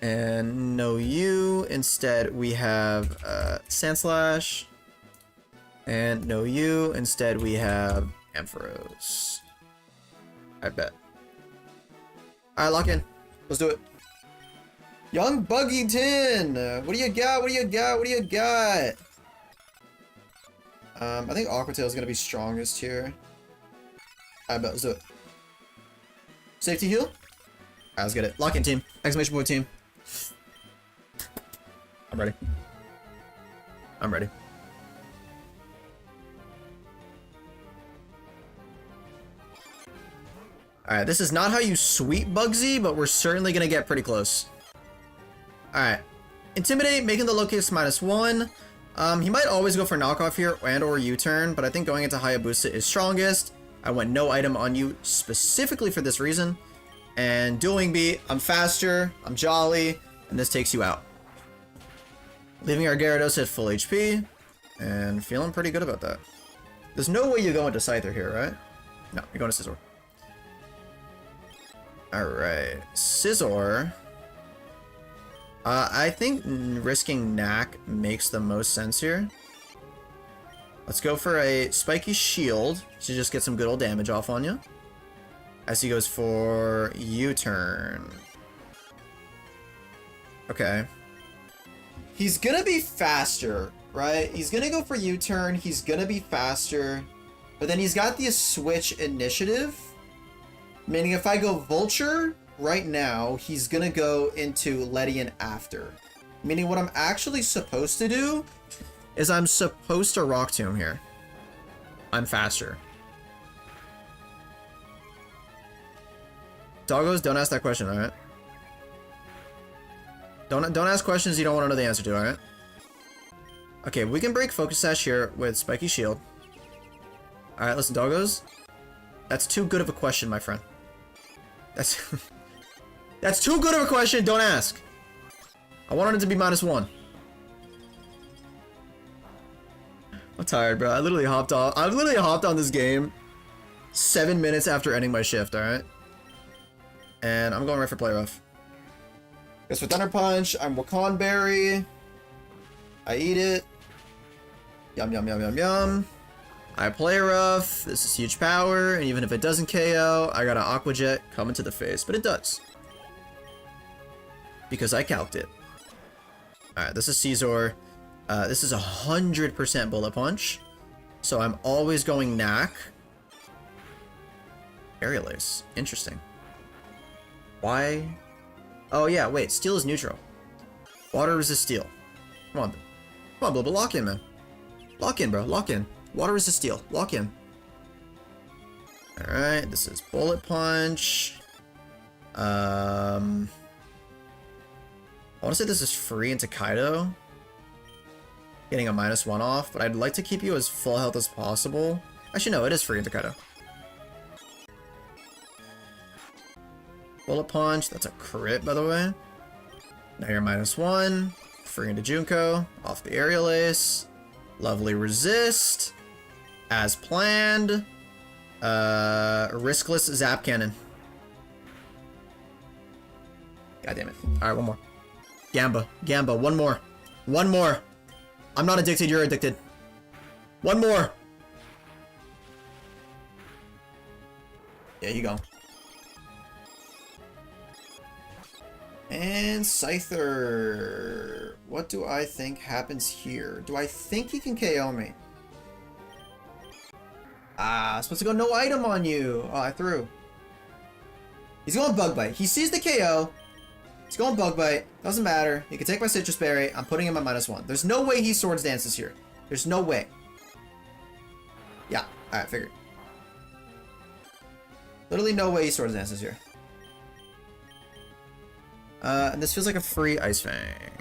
And no you. Instead we have Sandslash. And no you. Instead we have Ampharos. I bet. Alright, lock in. Let's do it. Young Buggyton! What do you got? What do you got? What do you got? I think Aquatail is going to be strongest here. I bet. Let's do it. Safety heal? Alright, let's get it. Lock in, team. Exclamation point, team. I'm ready. I'm ready. Alright, this is not how you sweep Bugsy, but we're certainly going to get pretty close. Alright. Intimidate, making the low kicks -1. He might always go for knockoff here and or U-turn, but I think going into Hayabusa is strongest. I went no item on you specifically for this reason. And dueling beat, I'm faster, I'm jolly, and this takes you out. Leaving our Gyarados at full HP, and feeling pretty good about that. There's no way you go into Scyther here, right? No, you're going to Scizor. Alright, Scizor. I think risking Knack makes the most sense here. Let's go for a Spiky Shield to just get some good old damage off on you. As he goes for U-turn. Okay. He's gonna be faster, right? He's gonna go for U-turn, he's gonna be faster. But then he's got the switch initiative. Meaning if I go Vulture right now, he's gonna go into Ledian after. Meaning what I'm actually supposed to do is I'm supposed to Rock Tomb here. I'm faster. Doggos, don't ask that question, alright? Don't ask questions you don't want to know the answer to, alright? Okay, we can break Focus Sash here with Spiky Shield. Alright, listen, Doggos. That's too good of a question, my friend. That's too good of a question, don't ask. I wanted it to be -1. I'm tired, bro. I literally hopped on this game 7 minutes after ending my shift, alright? And I'm going right for Play Rough. Goes for Thunder Punch. I'm Wakan Berry. I eat it. Yum, yum, yum, yum, yum. I Play Rough. This is huge power. And even if it doesn't KO, I got an Aqua Jet coming to the face. But it does. Because I calced it. Alright, this is Scizor. This is 100% Bullet Punch. So I'm always going Knack. Aerial Ace. Interesting. Why? Oh yeah, wait. Steel is neutral. Water resist steel. Come on. Come on, Blubble. Lock in, man. Lock in, bro. Lock in. Water resist steel. Lock in. Alright, this is Bullet Punch. I want to say this is free into Kaido. Getting a -1 off, but I'd like to keep you as full health as possible. Actually, no, it is free into Kaido. Bullet Punch, that's a crit, by the way. Now you're -1. Free into Junko. Off the Aerial Ace. Lovely resist. As planned. Riskless Zap Cannon. God damn it. Alright, one more. Gamba, one more. One more. I'm not addicted, you're addicted. One more. There you go. And Scyther. What do I think happens here? Do I think he can KO me? Ah, I'm supposed to go no item on you. Oh, I threw. He's going Bug Bite. He sees the KO. He's going Bug Bite. Doesn't matter. He can take my Citrus Berry. I'm putting him at -1. There's no way he Swords Dances here. There's no way. Yeah. Alright, figured. Literally no way he Swords Dances here. And this feels like a free Ice Fang.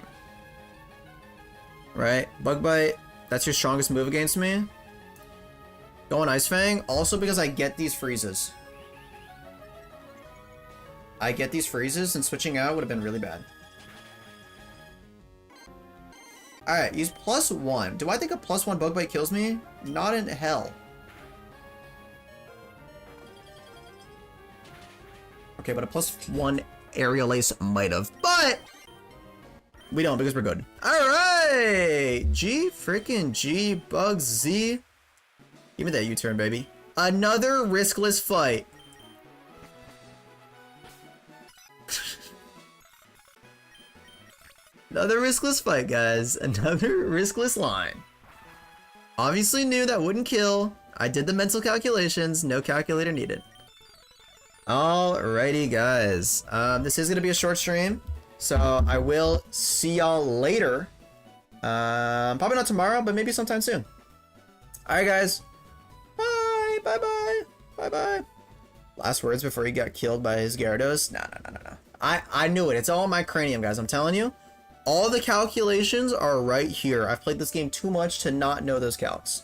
Right? Bug Bite. That's your strongest move against me. Going Ice Fang. Also because I get these freezes. I get these freezes and switching out would have been really bad. Alright, he's +1. Do I think a +1 Bug Bite kills me? Not in hell. Okay, but a +1 Aerial Ace might have. But we don't because we're good. Alright! G freaking G Bug Z. Give me that U-turn, baby. Another riskless fight. Another riskless fight, guys. Another riskless line. Obviously knew that wouldn't kill. I did the mental calculations. No calculator needed. Alrighty, guys. This is going to be a short stream. So I will see y'all later. Probably not tomorrow, but maybe sometime soon. Alright, guys. Bye. Bye-bye. Bye-bye. Last words before he got killed by his Gyarados. No. I knew it. It's all in my cranium, guys. I'm telling you. All the calculations are right here. I've played this game too much to not know those calcs.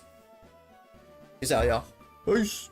Peace out, y'all. Peace.